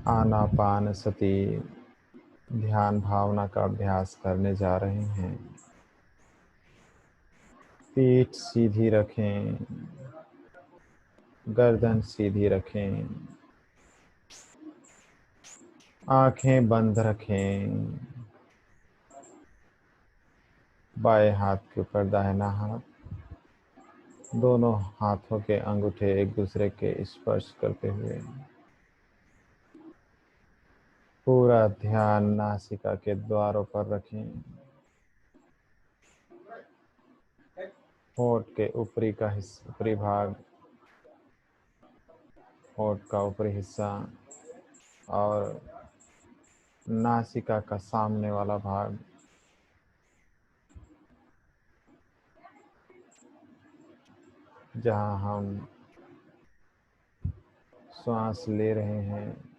आनापान सती ध्यान भावना का अभ्यास करने जा रहे हैं। पीठ सीधी रखें, गर्दन सीधी रखें, आंखें बंद रखें। बाएं हाथ के ऊपर दाहिना हाथ, दोनों हाथों के अंगूठे एक दूसरे के स्पर्श करते हुए पूरा ध्यान नासिका के द्वारों पर रखें। होठ के ऊपरी भाग, होठ का ऊपरी हिस्सा और नासिका का सामने वाला भाग, जहां हम श्वास ले रहे हैं,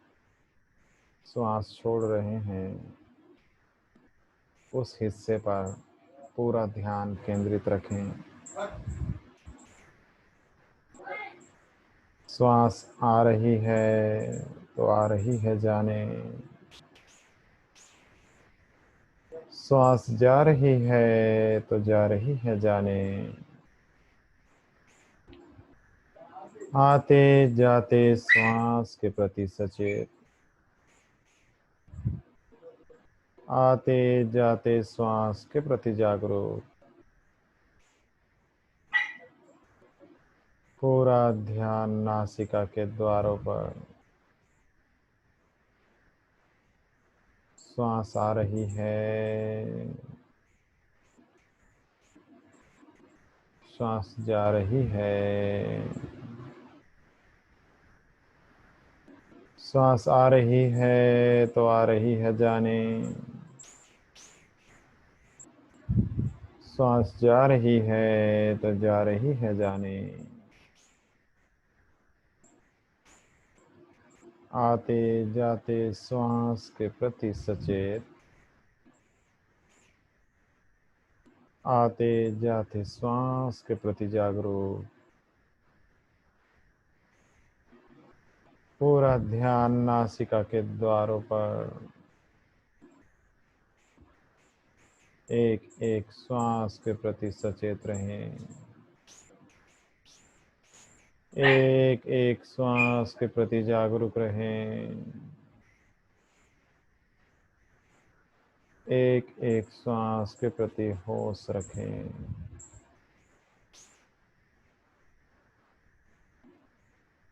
श्वास छोड़ रहे हैं, उस हिस्से पर पूरा ध्यान केंद्रित रखें। श्वास आ रही है तो आ रही है जाने, श्वास जा रही है तो जा रही है जाने। आते जाते श्वास के प्रति सचेत, आते जाते श्वास के प्रति जागरूक। पूरा ध्यान नासिका के द्वारों पर। श्वास आ रही है, श्वास जा रही है, श्वास आ रही है तो आ रही है जाने, श्वास जा रही है तो जा रही है जाने। आते जाते श्वास के प्रति सचेत, आते जाते श्वास के प्रति जागरूक। पूरा ध्यान नासिका के द्वारों पर। एक एक श्वास के प्रति सचेत रहें। एक एक श्वास के प्रति जागरूक रहें। एक एक श्वास के प्रति होश रखें।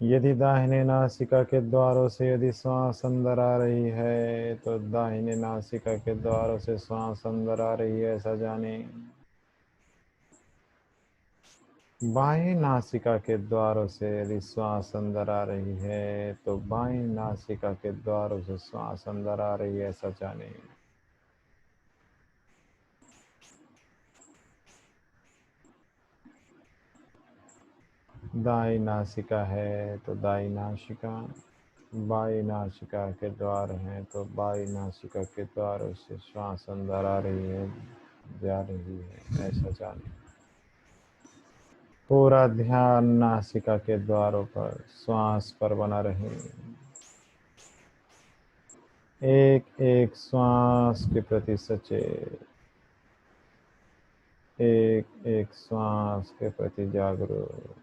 यदि दाहिने नासिका के द्वारों से यदि श्वास अंदर आ रही है तो दाहिने नासिका के द्वारों से श्वास अंदर आ रही है, ऐसा जाने। बाएं नासिका के द्वारों से यदि श्वास अंदर आ रही है तो बाएं नासिका के द्वारों से श्वास अंदर आ रही है, ऐसा जाने। दाई नासिका है तो दाई नासिका, बाई नासिका के द्वार हैं तो बाई नासिका के द्वारों से श्वास अंदर आ रही है, जा रही है, ऐसा जाने। पूरा ध्यान नासिका के द्वारों पर, श्वास पर बना रहे। एक एक श्वास के प्रति सचेत, एक एक श्वास के प्रति जागरूक।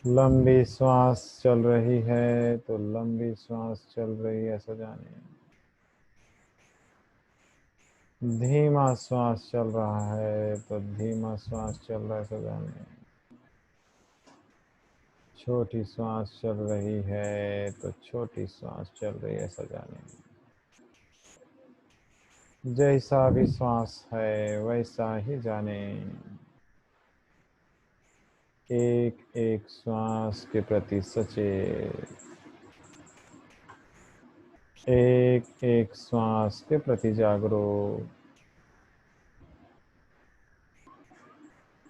लंबी श्वास चल रही है तो लंबी श्वास चल रही है, ऐसा जानिए। धीमा श्वास चल रहा है तो धीमा श्वास चल रहा है, ऐसा जानिए। छोटी श्वास चल रही है तो छोटी श्वास चल रही है, ऐसा जानिए। जैसा भी श्वास है वैसा ही जाने। एक एक श्वास के प्रति सचेत, एक एक श्वास के प्रति जागरूक।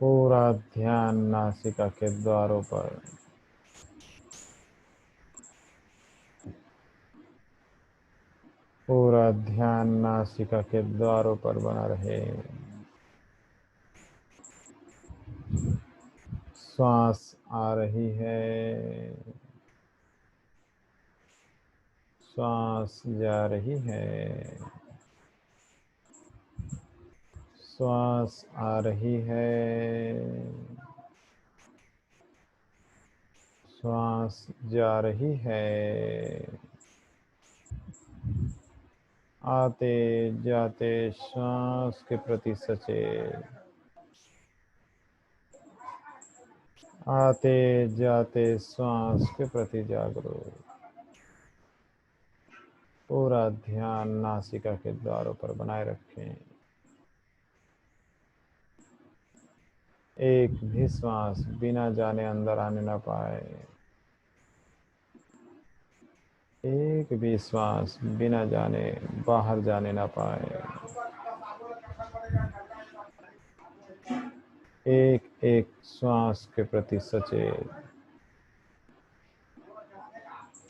पूरा ध्यान नासिका के द्वारों पर। पूरा ध्यान नासिका के द्वारों पर बना रहे। श्वास आ रही है, श्वास जा रही है, श्वास आ रही है, श्वास जा रही है। आते जाते श्वास के प्रति सचेत, आते जाते श्वास के प्रति जागरूक। पूरा ध्यान नासिका के द्वारों पर बनाए रखें। एक भी श्वास बिना जाने अंदर आने न पाए, एक भी श्वास बिना जाने बाहर जाने न पाए। एक एक श्वास के प्रति सचेत,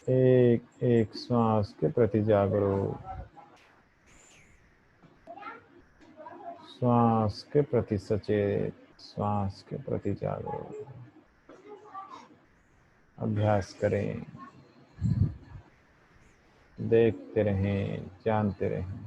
एक एक श्वास के प्रति जागरूक, श्वास के प्रति सचेत, श्वास के प्रति जागरूक। अभ्यास करें, देखते रहें, जानते रहें।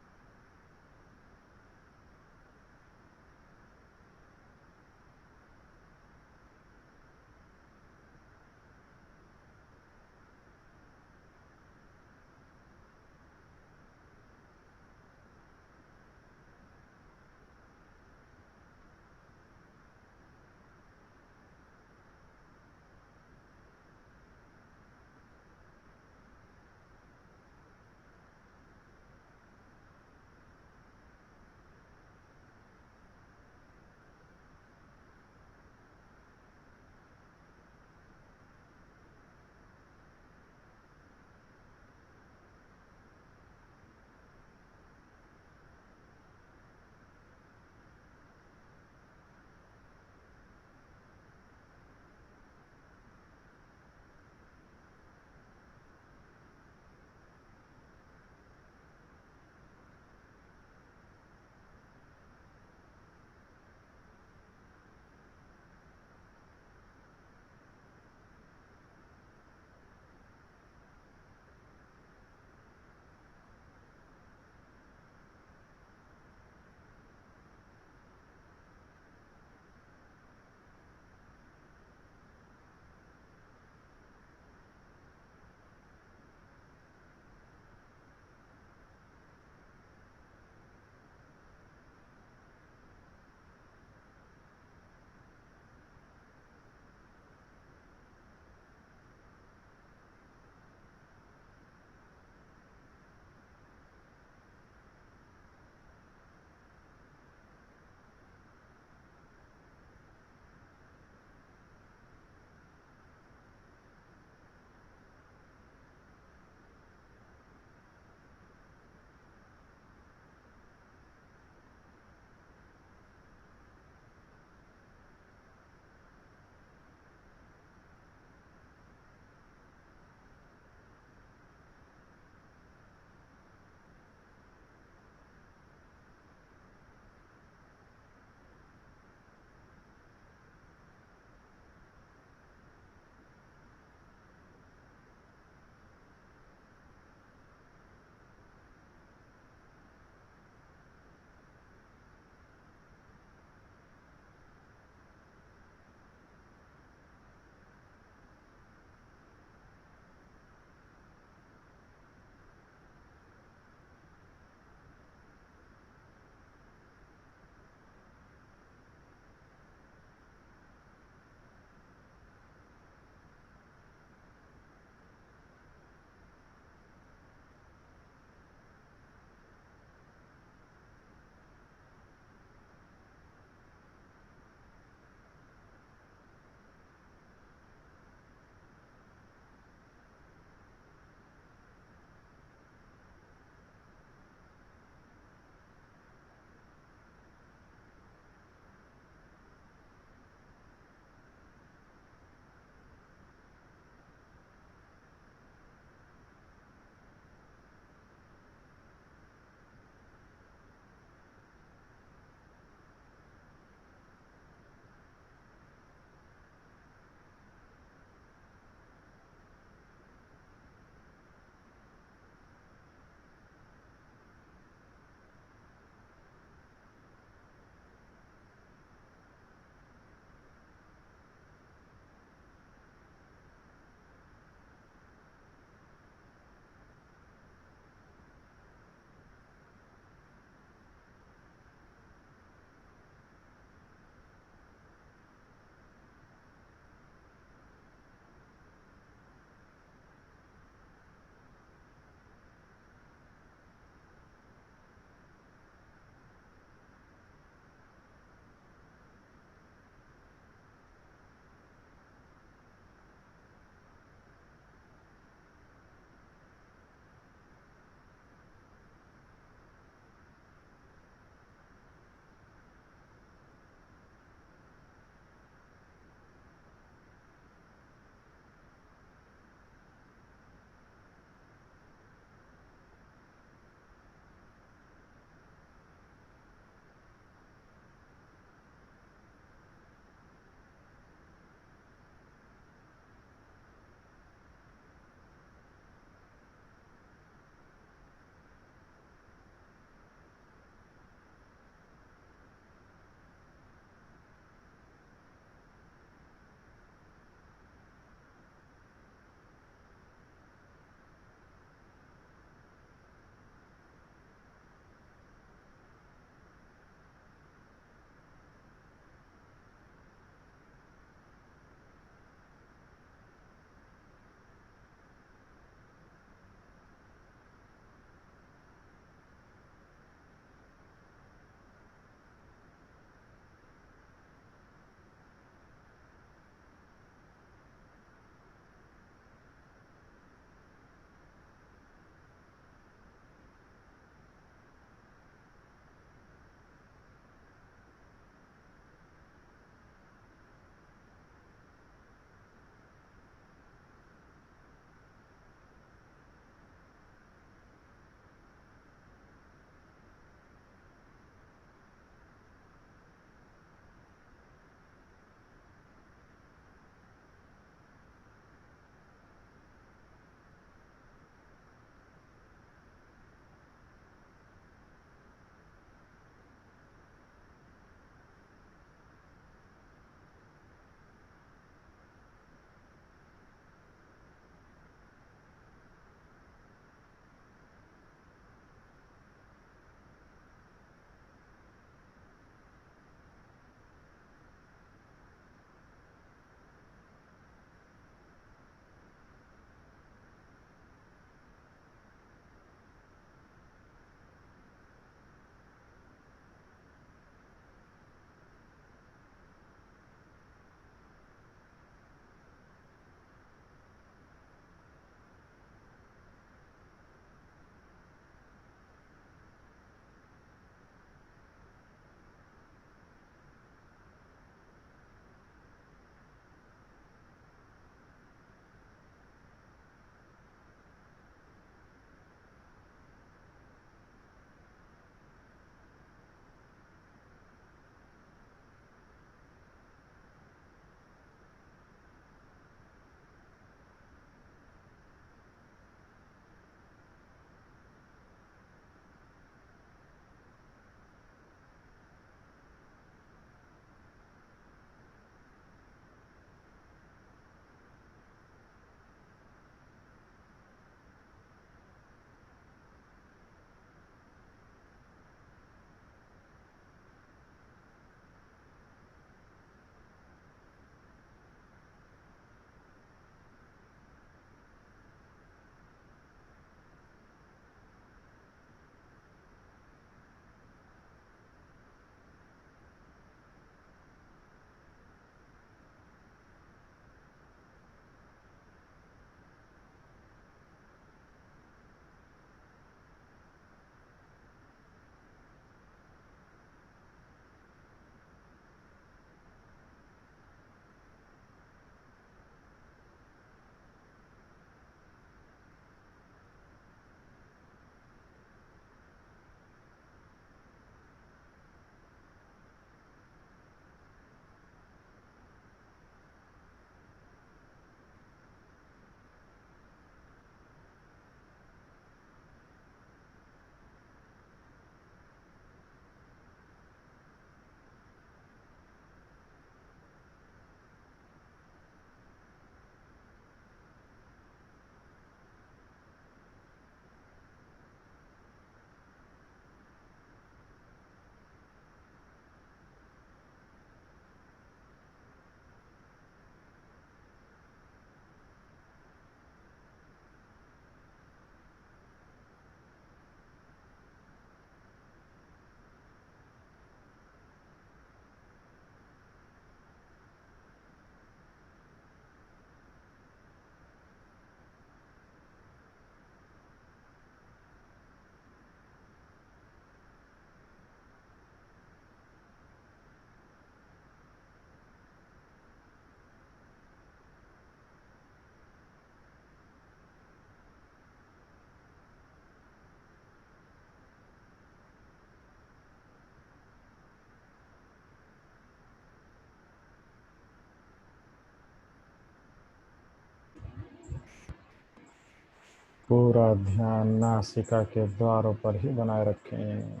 पूरा ध्यान नासिका के द्वारों पर ही बनाए रखें।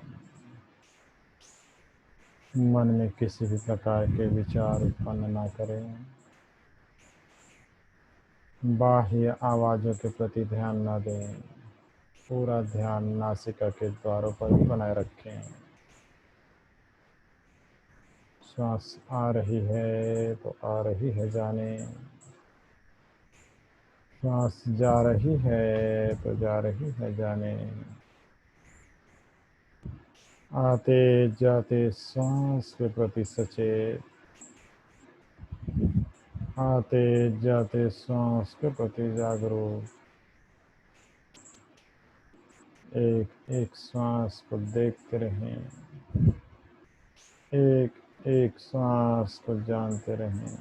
मन में किसी भी प्रकार के विचार उत्पन्न ना करें। बाह्य आवाज़ों के प्रति ध्यान न दें। पूरा ध्यान नासिका के द्वारों पर ही बनाए रखें। श्वास आ रही है तो आ रही है जाने। श्वास जा रही है तो जा रही है जाने। आते जाते श्वास के प्रति सचेत। आते जाते श्वास के प्रति जागरूक। एक एक श्वास को देखते रहें। एक एक श्वास को जानते रहें।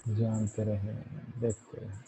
जानते रहें, देखते रहें।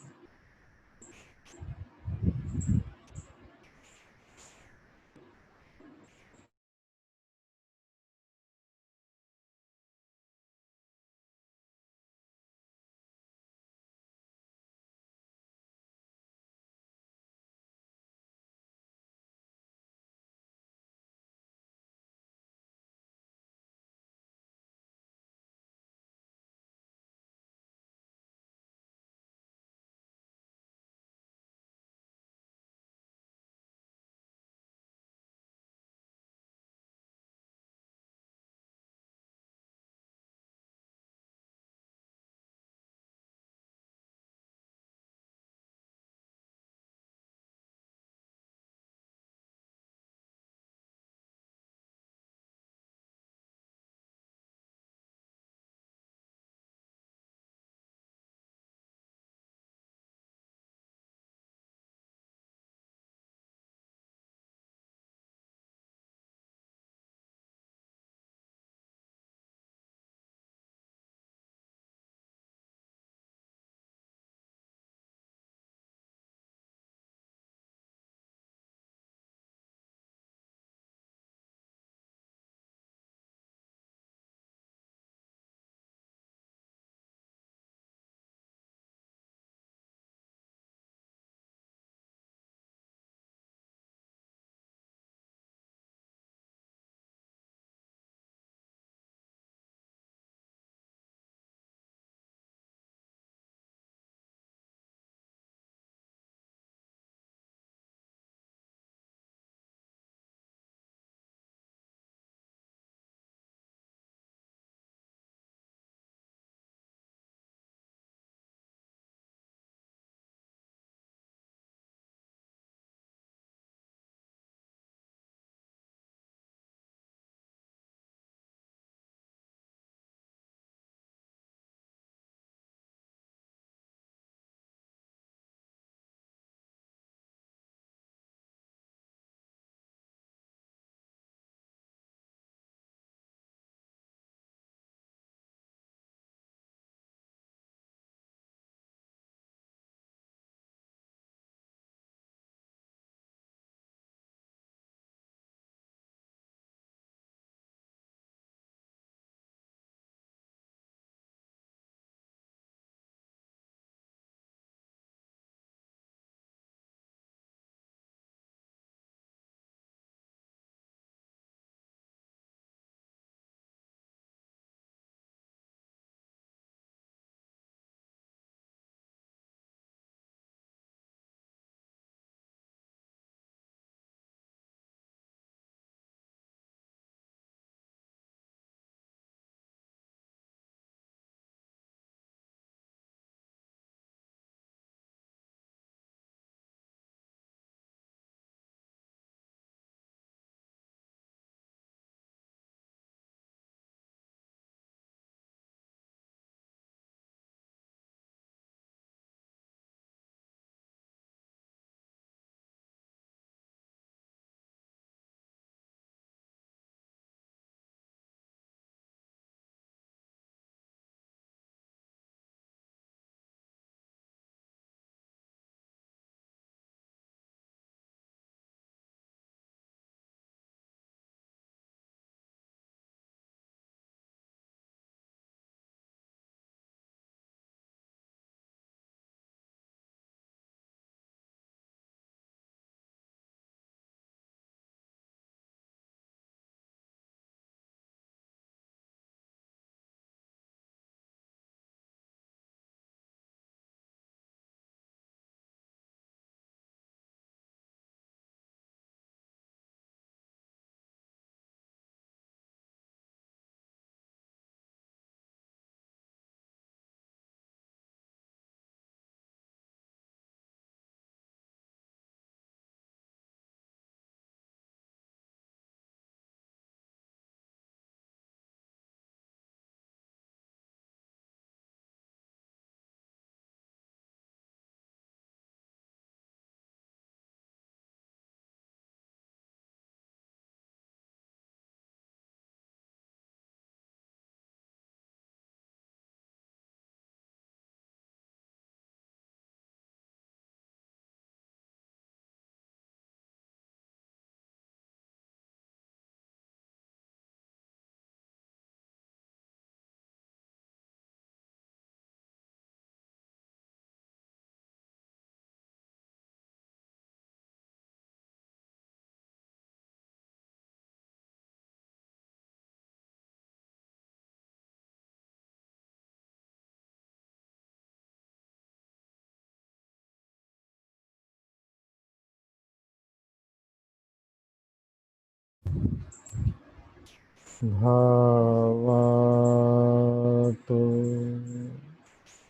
भवतु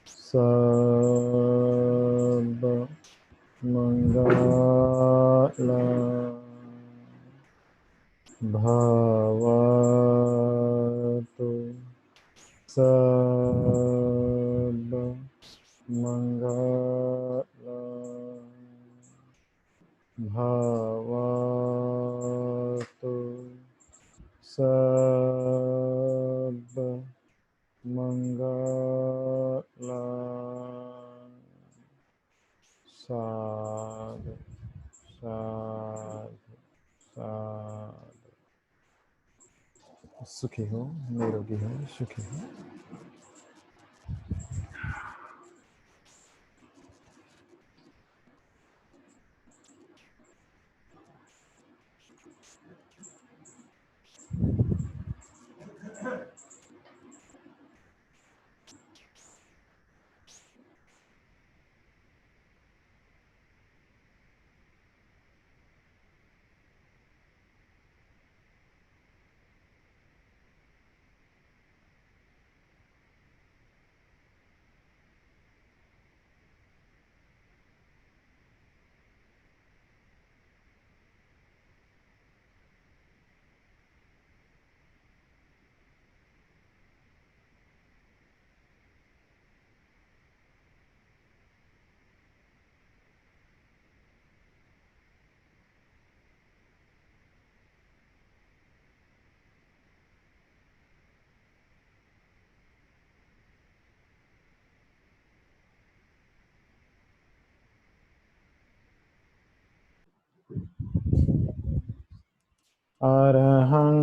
सर्व मंगलम् भवतु सर्व मंगलम् भवतु सर्व मंगलम् साधु साधु साधु। सुखी हो, निरोगी हो, सुखी हो। अरहं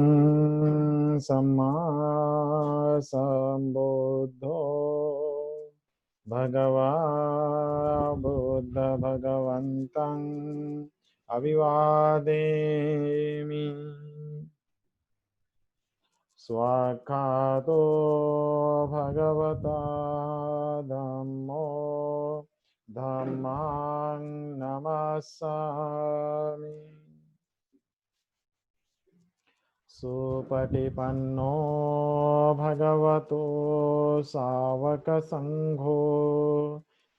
सम्मा सम्बुद्धो भगवा बुद्ध भगवन्तं अभिवादेमि। स्वाक्खातो भगवता धम्मो धम्मां नमस्सामि। सुपटिपन्नो भगवतो सावकसङ्घो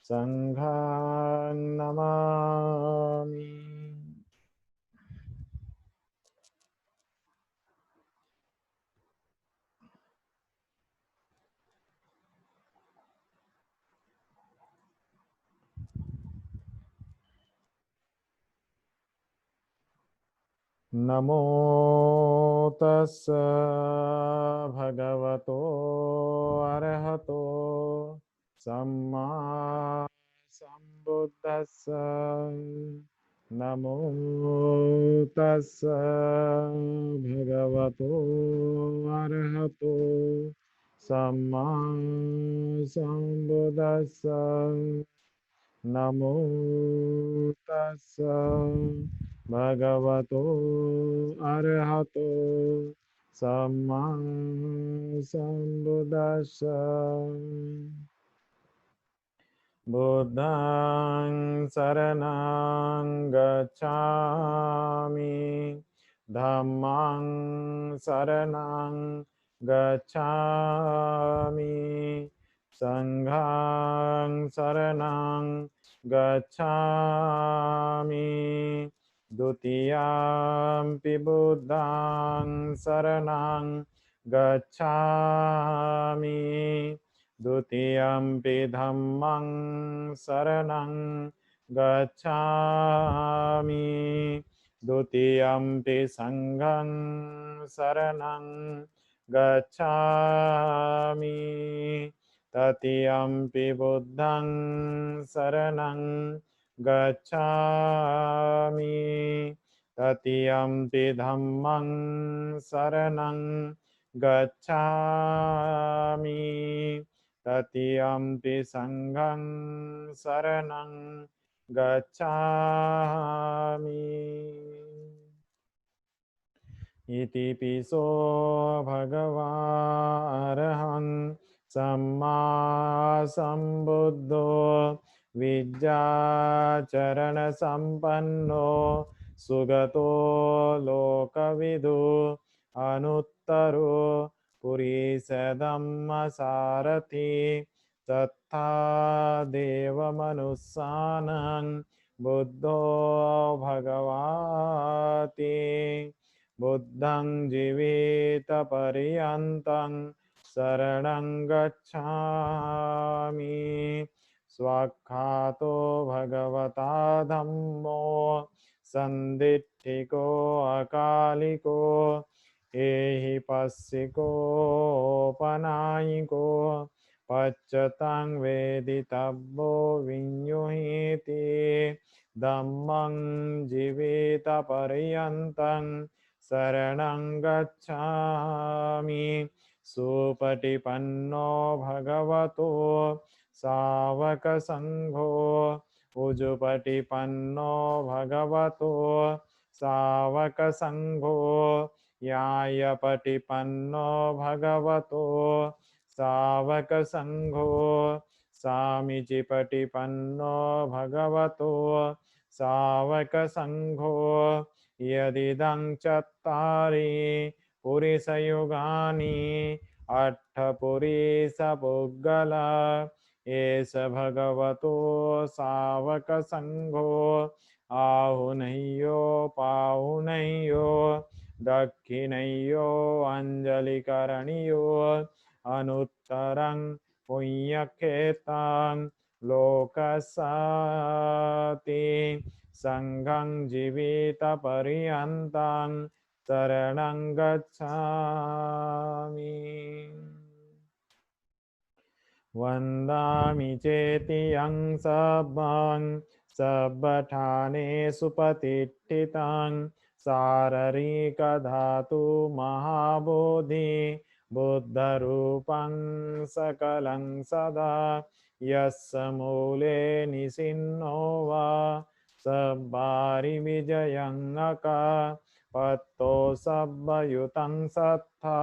सङ्घं नमामि। नमो तस्स भगवतो अरहतो सम्मा सम्बुद्धस्स। नमो तस्स भगवतो अरहतो सम्मा सम्बुद्धस्स। नमो तस्स भगवतो अरहतो सम्मा सम्बुद्धस्स। बुद्धं शरणं गच्छामि धम्मं शरणं गच्छामि संघं शरणं गच्छामि द्वितीयंपि बुद्धं शरणं गच्छामि द्वितीयंपि धम्मं शरणं गच्छामि द्वितीयंपि संघं शरणं गच्छामि तृतीयंपि बुद्धं शरणं गच्छामि तृतीयंपि धम्मं शरणं गच्छामि तृतीयंपि संघं शरणं गच्छामि। इतिपिसो भगवारहं सम्मा सम्बुद्धो विद्याचरणसम्पन्नो सुगतो लोकविदु अनुत्तरो पुरीशधम्मसारथि तथा देवमनुस्सानं बुद्धो भगवाति बुद्धं जीवितपर्यन्तं शरणं गच्छामि स्वाख्यातो भगवता धम्मो संदिट्ठिको अकालिको एहि पस्सिकोपनायिको पच्यतां वेदितव्यो विඤ्युहीति धम्मं जीवितपर्यन्तं शरणं गच्छामि सुपटिपन्नो भगवतो सावकसङ्घो उजुपटिपन्नो भगवतो सावकसङ्घो यायपटिपन्नो भगवतो सावकसङ्घो सामीचिपटिपन्नो भगवतो सावकसङ्घो यदिदं चत्तारि पुरुषयुगानि अट्ठपुरुषपुद्गला एष भगवतो सावकसङ्घो आहुनय्यो पाहुनय्यो दक्षिणय्यो अञ्जलिकरणीयो अनुत्तरं पुण्यक्षेत्रं लोकसाति संघं जीवितपर्यन्तं शरणं गच्छामि वन्दामि चेति यं सब्बं सब्बठानेषु प्रतिष्ठितं शारीरिकधातु महाबोधि बुद्धरूपं सकलं सदा यस्य मूले निसिन्नो वा सब्बारिविजयं अका पत्तो सब्बयुतं सत्था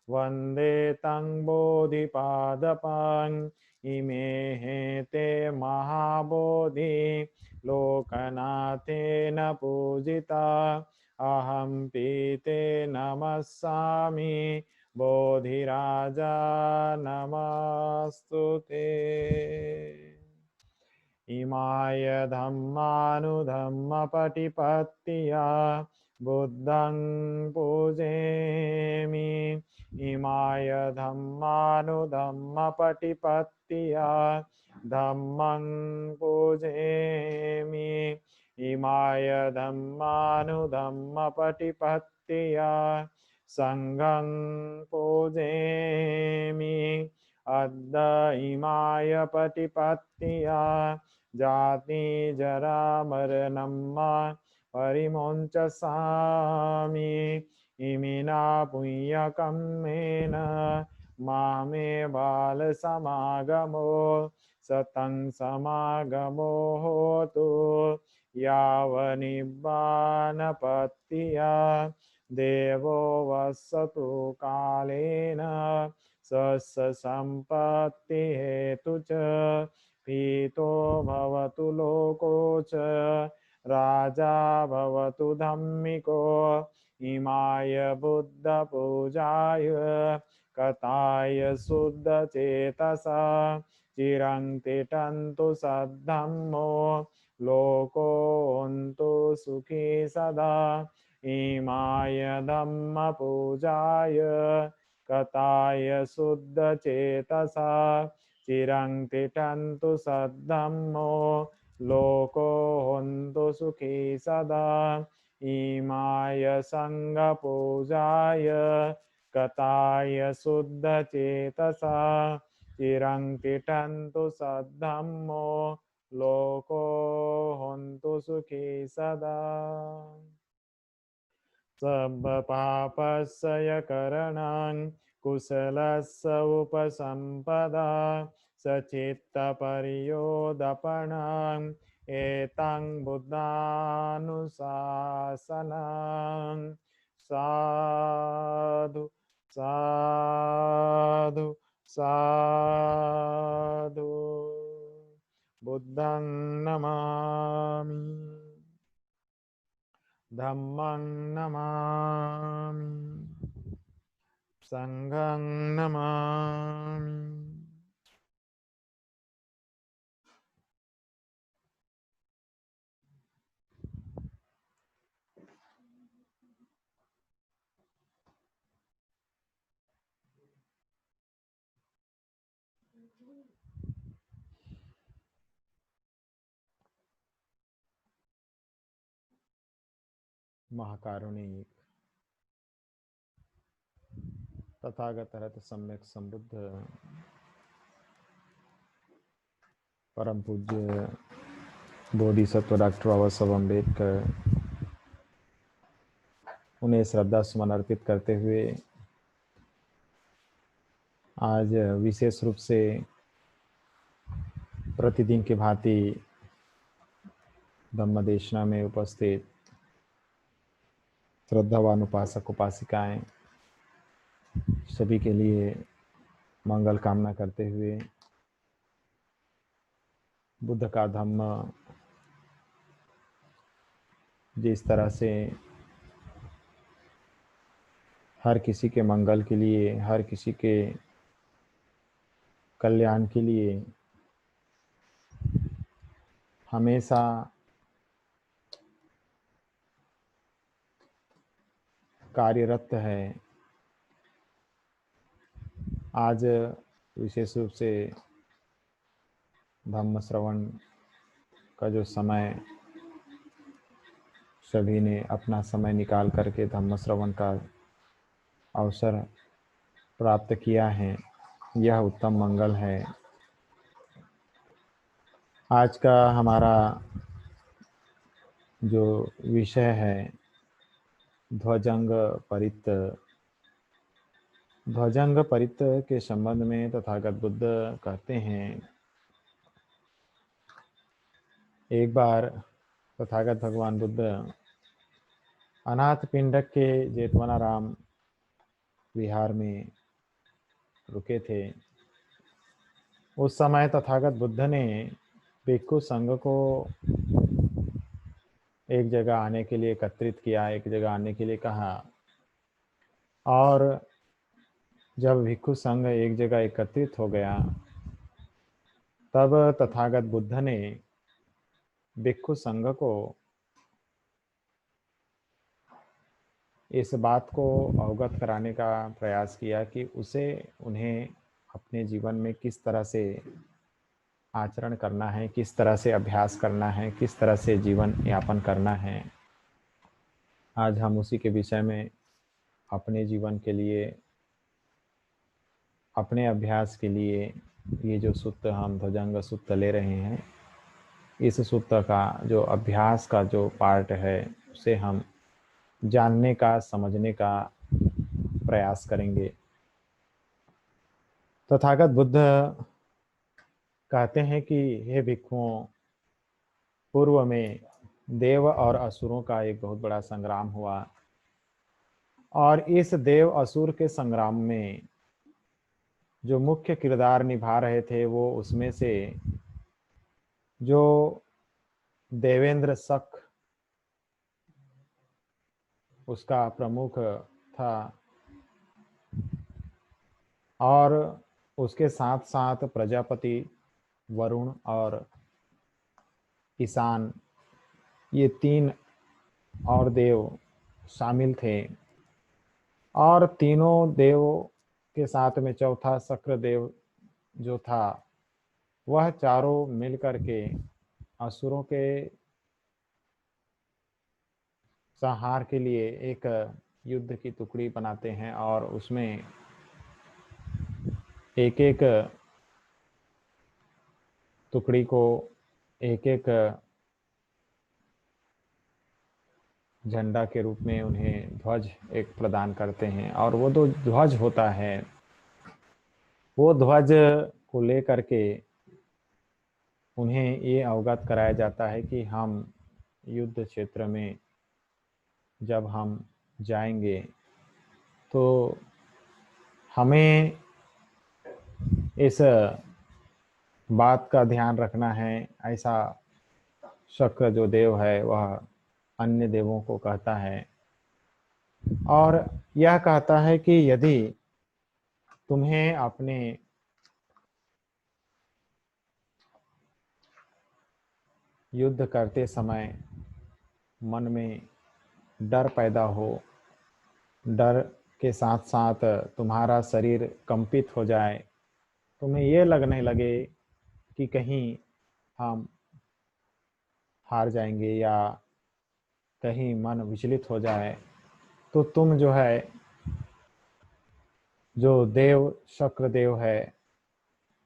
वन्दे तं बोधिपादपान् इमे हेते महाबोधि लोकनाथेन पूजिता अहं पीते नमस्सामि बोधिराजा नमस्तुते इमाय धम्मानुधम्मपटिपत्तिया बुद्धं पूजेमि इमाय धम्मानुधम्मपटिपत्तिया धम्मं पूजेमि इमाय धम्मानुधम्मपटिपत्तिया संघं पूजेमि अद्द इमाय पटिपत्तिया जाति जरा मरणं परिमुञ्चसामि इमिना पुण्यकम्मेन मामे बालसमागमो सतं समागमो होतु यावनिब्बानपत्तिया देवो वसतु कालेन स्वस्य सम्पत्तिहेतु च पीतो भवतु लोको च राजा भवतु धम्मिको इमाय बुद्धपूजाय कथाय शुद्धचेतसा चिरं तिष्ठन्तु सद्धम्मो लोकोऽन्तु सुखी सदा इमाय धम्मपूजाय कथाय शुद्धचेतसा चिरं तिष्ठन्तु सद्धम्मो लोकोऽन्तु सुखी सदा इमाय संघपूजाय कथाय शुद्धचेतसा चिरं तिष्ठन्तु सद्धम्मो लोकोऽन्तु सुखी सदा सर्वपापस्य करणं कुशलस्य उपसम्पदा सचित्तपर्योदपणम् एतं बुद्धानुशासनं साधु साधु साधु बुद्धं नमामि धम्मं नमामि संघं नमामि। महाकारुणिक तथागत रत सम्यक समृद्ध परम पूज्य बोधिसत्व डॉक्टर बाबा साहब अम्बेडकर, उन्हें श्रद्धा सुमन अर्पित करते हुए आज विशेष रूप से प्रतिदिन की भांति धम्मदेशना में उपस्थित श्रद्धावान उपासक उपासिकाएं सभी के लिए मंगल कामना करते हुए बुद्ध का धम्म जिस तरह से हर किसी के मंगल के लिए, हर किसी के कल्याण के लिए हमेशा कार्यरत है, आज विशेष रूप से धम्म श्रवण का जो समय सभी ने अपना समय निकाल करके धम्म श्रवण का अवसर प्राप्त किया है, यह उत्तम मंगल है। आज का हमारा जो विषय है ध्वजंग परित। ध्वजंग परित के संबंध में तथागत बुद्ध कहते हैं, एक बार तथागत भगवान बुद्ध अनाथ पिंडक के जेठवनाराम विहार में रुके थे। उस समय तथागत बुद्ध ने भिक्षु संघ को एक जगह आने के लिए एकत्रित किया, एक जगह आने के लिए कहा, और जब भिक्षु संघ एक जगह एकत्रित हो गया तब तथागत बुद्ध ने भिक्षु संघ को इस बात को अवगत कराने का प्रयास किया कि उन्हें अपने जीवन में किस तरह से आचरण करना है, किस तरह से अभ्यास करना है, किस तरह से जीवन यापन करना है। आज हम उसी के विषय में अपने जीवन के लिए, अपने अभ्यास के लिए ये जो सूत्र हम ध्वजंग सूत्र ले रहे हैं, इस सूत्र का जो अभ्यास का जो पार्ट है उसे हम जानने का, समझने का प्रयास करेंगे। तथागत बुद्ध कहते हैं कि हे भिक्षुओं, पूर्व में देव और असुरों का एक बहुत बड़ा संग्राम हुआ, और इस देव असुर के संग्राम में जो मुख्य किरदार निभा रहे थे वो उसमें से जो देवेंद्र शक उसका प्रमुख था, और उसके साथ साथ प्रजापति, वरुण और ईशान, ये तीन और देव शामिल थे। और तीनों देवों के साथ में चौथा शक्रदेव जो था, वह चारों मिलकर के असुरों के संहार के लिए एक युद्ध की टुकड़ी बनाते हैं, और उसमें एक एक टुकड़ी को एक एक झंडा के रूप में उन्हें ध्वज एक प्रदान करते हैं। और वो जो ध्वज होता है, वो ध्वज को लेकर के उन्हें ये अवगत कराया जाता है कि हम युद्ध क्षेत्र में जब हम जाएंगे तो हमें इस बात का ध्यान रखना है। ऐसा शक्र जो देव है वह अन्य देवों को कहता है और यह कहता है कि यदि तुम्हें अपने युद्ध करते समय मन में डर पैदा हो, डर के साथ साथ तुम्हारा शरीर कंपित हो जाए, तुम्हें ये लगने लगे कि कहीं हम हार जाएंगे या कहीं मन विचलित हो जाए, तो तुम जो है, जो देव शक्र देव है,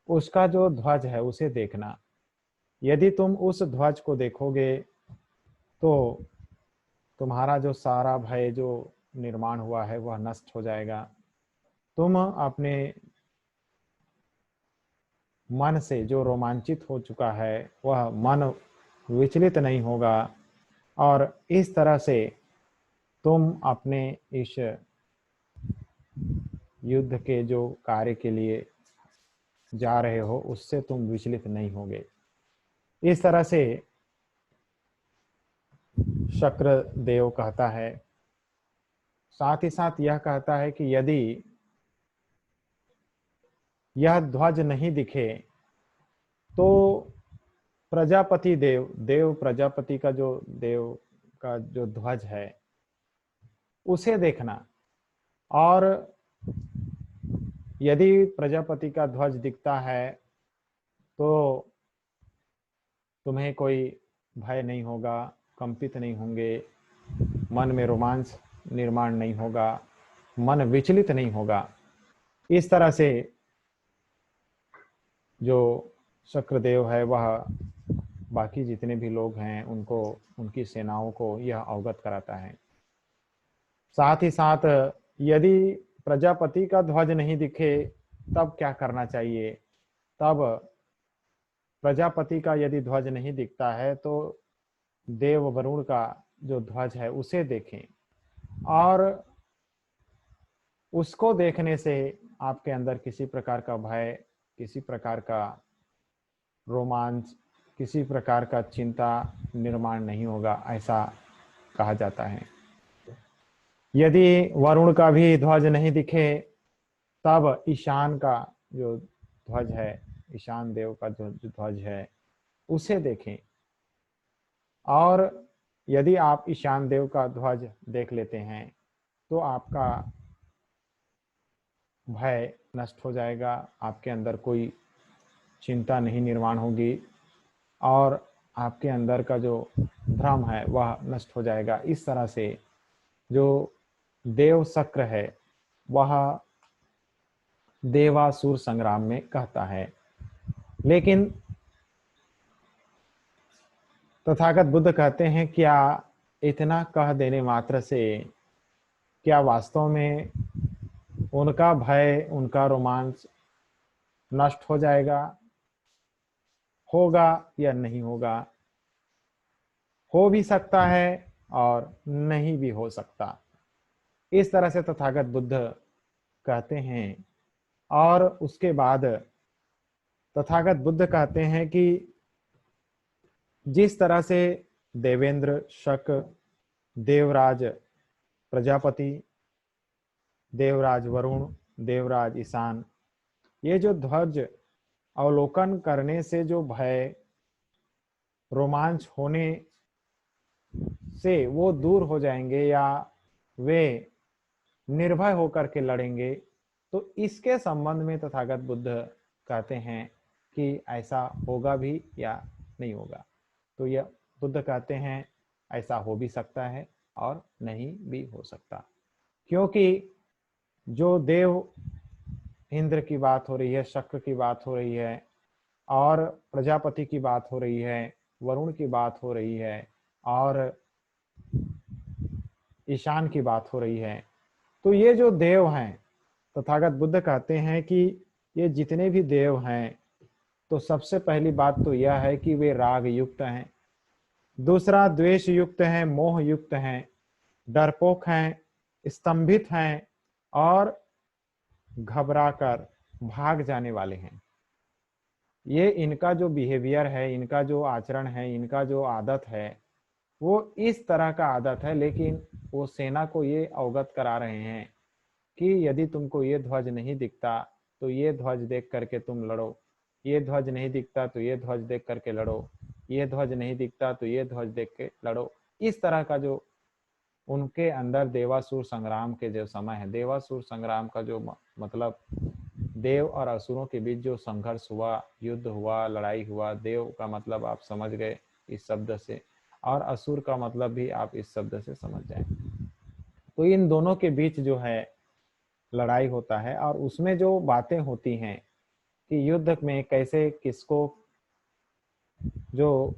उसका जो ध्वज है उसे देखना। यदि तुम उस ध्वज को देखोगे तो तुम्हारा जो सारा भय जो निर्माण हुआ है वह नष्ट हो जाएगा। तुम अपने मन से जो रोमांचित हो चुका है वह मन विचलित नहीं होगा और इस तरह से तुम अपने इस युद्ध के जो कार्य के लिए जा रहे हो उससे तुम विचलित नहीं होगे। इस तरह से शक्र देव कहता है। साथ ही साथ यह कहता है कि यदि यह ध्वज नहीं दिखे तो प्रजापति देव, देव प्रजापति का जो देव का जो ध्वज है उसे देखना। और यदि प्रजापति का ध्वज दिखता है तो तुम्हें कोई भय नहीं होगा, कंपित नहीं होंगे, मन में रोमांच निर्माण नहीं होगा, मन विचलित नहीं होगा। इस तरह से जो शक्रदेव है वह बाकी जितने भी लोग हैं उनको, उनकी सेनाओं को यह अवगत कराता है। साथ ही साथ यदि प्रजापति का ध्वज नहीं दिखे तब क्या करना चाहिए? तब प्रजापति का यदि ध्वज नहीं दिखता है तो देव वरुण का जो ध्वज है उसे देखें और उसको देखने से आपके अंदर किसी प्रकार का भय, किसी प्रकार का रोमांच, किसी प्रकार का चिंता निर्माण नहीं होगा, ऐसा कहा जाता है। यदि वरुण का भी ध्वज नहीं दिखे तब ईशान का जो ध्वज है, ईशान देव का जो ध्वज है उसे देखें। और यदि आप ईशान देव का ध्वज देख लेते हैं तो आपका भय नष्ट हो जाएगा, आपके अंदर कोई चिंता नहीं निर्माण होगी और आपके अंदर का जो भ्रम है वह नष्ट हो जाएगा। इस तरह से जो देव शक्र है वह देवासुर संग्राम में कहता है। लेकिन तथागत बुद्ध कहते हैं क्या इतना कह देने मात्र से क्या वास्तव में उनका भय, उनका रोमांच नष्ट हो जाएगा, होगा या नहीं होगा? हो भी सकता है और नहीं भी हो सकता। इस तरह से तथागत बुद्ध कहते हैं। और उसके बाद तथागत बुद्ध कहते हैं कि जिस तरह से देवेंद्र, शक, देवराज प्रजापति, देवराज वरुण, देवराज ईशान, ये जो ध्वज अवलोकन करने से जो भय, रोमांच होने से वो दूर हो जाएंगे या वे निर्भय होकर के लड़ेंगे, तो इसके संबंध में तथागत बुद्ध कहते हैं कि ऐसा होगा भी या नहीं होगा। तो यह बुद्ध कहते हैं ऐसा हो भी सकता है और नहीं भी हो सकता, क्योंकि जो देव इंद्र की बात हो रही है, शक्र की बात हो रही है और प्रजापति की बात हो रही है, वरुण की बात हो रही है और ईशान की बात हो रही है, तो ये जो देव हैं तथागत बुद्ध कहते हैं कि ये जितने भी देव हैं तो सबसे पहली बात तो यह है कि वे राग युक्त हैं, दूसरा द्वेष युक्त हैं, मोह युक्त हैं, डरपोक हैं, स्तंभित हैं और घबराकर भाग जाने वाले हैं। ये इनका जो बिहेवियर है, इनका जो आचरण है, इनका जो आदत है, वो इस तरह का आदत है, लेकिन वो सेना को ये अवगत करा रहे हैं कि यदि तुमको ये ध्वज नहीं दिखता तो ये ध्वज देख करके तुम लड़ो, ये ध्वज नहीं दिखता तो ये ध्वज देख करके लड़ो, ये ध्वज नहीं दिखता तो ये ध्वज देख के लड़ो। इस तरह का जो उनके अंदर देवासुर संग्राम के जो समय है, देवासुर संग्राम का जो मतलब देव और असुरों के बीच जो संघर्ष हुआ, युद्ध हुआ, लड़ाई हुआ, देव का मतलब आप समझ गए इस शब्द से, और असुर का मतलब भी आप इस शब्द से समझ जाए। तो इन दोनों के बीच जो है लड़ाई होता है, और उसमें जो बातें होती हैं कि युद्ध में कैसे किसको जो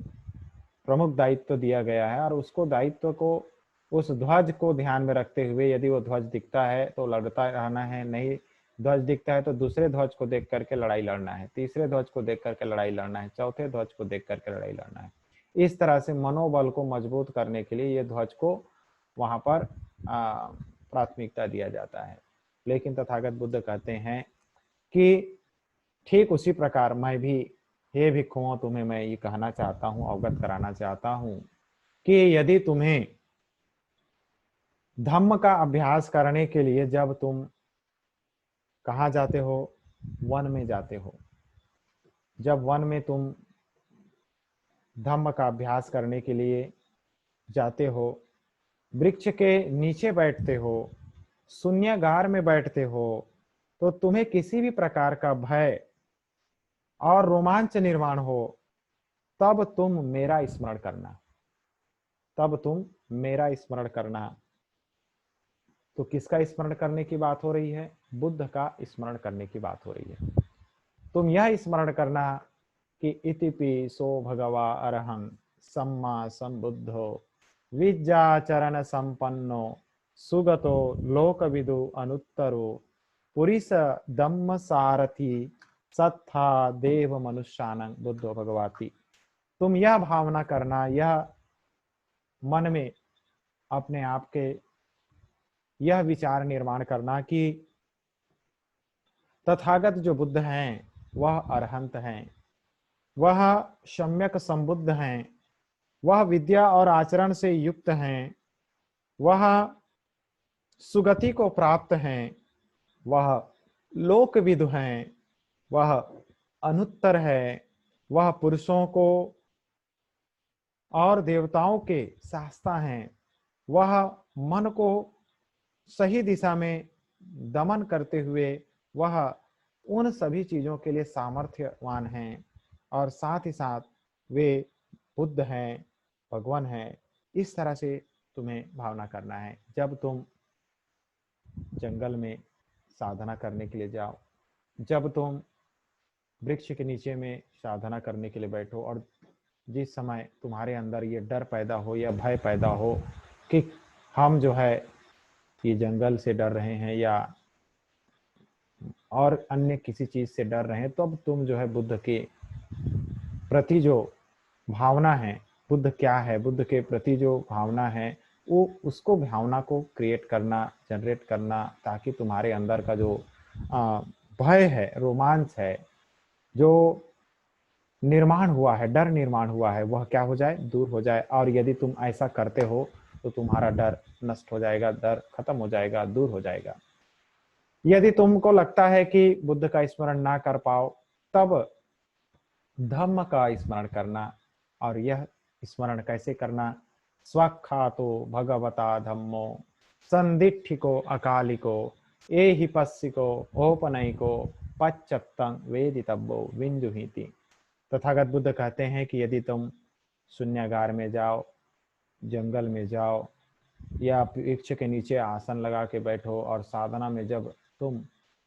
प्रमुख दायित्व दिया गया है, और उसको दायित्व को उस ध्वज को ध्यान में रखते हुए, यदि वो ध्वज दिखता है तो लड़ता रहना है, नहीं ध्वज दिखता है तो दूसरे ध्वज को देख करके लड़ाई लड़ना है, तीसरे ध्वज को देख करके लड़ाई लड़ना है, चौथे ध्वज को देख करके लड़ाई लड़ना है। इस तरह से मनोबल को मजबूत करने के लिए ये ध्वज को वहां पर प्राथमिकता दिया जाता है। लेकिन तथागत बुद्ध कहते हैं कि ठीक उसी प्रकार मैं भी, हे भिक्षुओं, तुम्हें मैं ये कहना चाहता हूं, अवगत कराना चाहता हूं कि यदि तुम्हें धम्म का अभ्यास करने के लिए जब तुम कहाँ जाते हो, वन में जाते हो, जब वन में तुम धम्म का अभ्यास करने के लिए जाते हो, वृक्ष के नीचे बैठते हो, शून्यागार में बैठते हो, तो तुम्हें किसी भी प्रकार का भय और रोमांच निर्माण हो, तब तुम मेरा स्मरण करना, तब तुम मेरा स्मरण करना। तो किसका स्मरण करने की बात हो रही है? बुद्ध का स्मरण करने की बात हो रही है। तुम यह स्मरण करना कि इतिपि सो भगवा अरहं सम्मा संबुद्धो विद्याचरण संपन्नो सुगतो लोकविदु अनुत्तरो पुरीस दम्म सारथी सत्था देव मनुष्यानं बुद्धो भगवाति। तुम यह भावना करना, यह मन में अपने आप के यह विचार निर्माण करना कि तथागत जो बुद्ध हैं वह अरहंत हैं, वह सम्यक संबुद्ध हैं, वह विद्या और आचरण से युक्त हैं, वह सुगति को प्राप्त हैं, वह लोकविदु हैं, वह अनुत्तर है, वह पुरुषों को और देवताओं के शास्ता हैं, वह मन को सही दिशा में दमन करते हुए वह उन सभी चीजों के लिए सामर्थ्यवान हैं, और साथ ही साथ वे बुद्ध हैं, भगवान हैं। इस तरह से तुम्हें भावना करना है। जब तुम जंगल में साधना करने के लिए जाओ, जब तुम वृक्ष के नीचे में साधना करने के लिए बैठो, और जिस समय तुम्हारे अंदर ये डर पैदा हो या भय पैदा हो कि हम जो है ये जंगल से डर रहे हैं या और अन्य किसी चीज से डर रहे हैं, तो अब तुम जो है बुद्ध के प्रति जो भावना है, बुद्ध क्या है, बुद्ध के प्रति जो भावना है, वो उसको भावना को क्रिएट करना, जनरेट करना, ताकि तुम्हारे अंदर का जो भय है, रोमांच है, जो निर्माण हुआ है, डर निर्माण हुआ है, वह क्या हो जाए, दूर हो जाए। और यदि तुम ऐसा करते हो तो तुम्हारा डर नष्ट हो जाएगा, डर खत्म हो जाएगा, दूर हो जाएगा। यदि तुमको लगता है कि बुद्ध का स्मरण ना कर पाओ, तब धम्म का स्मरण करना। और यह स्मरण कैसे करना? स्वख्यातो भगवता धम्मो संदिठिको अकालिको एहि पस्सिको ओपनयिको पच्चत्तं वेदितव्यो विंजुहीति। तथागत बुद्ध कहते हैं कि यदि तुम शून्यागार में जाओ, जंगल में जाओ, या वृक्ष के नीचे आसन लगा के बैठो, और साधना में जब तुम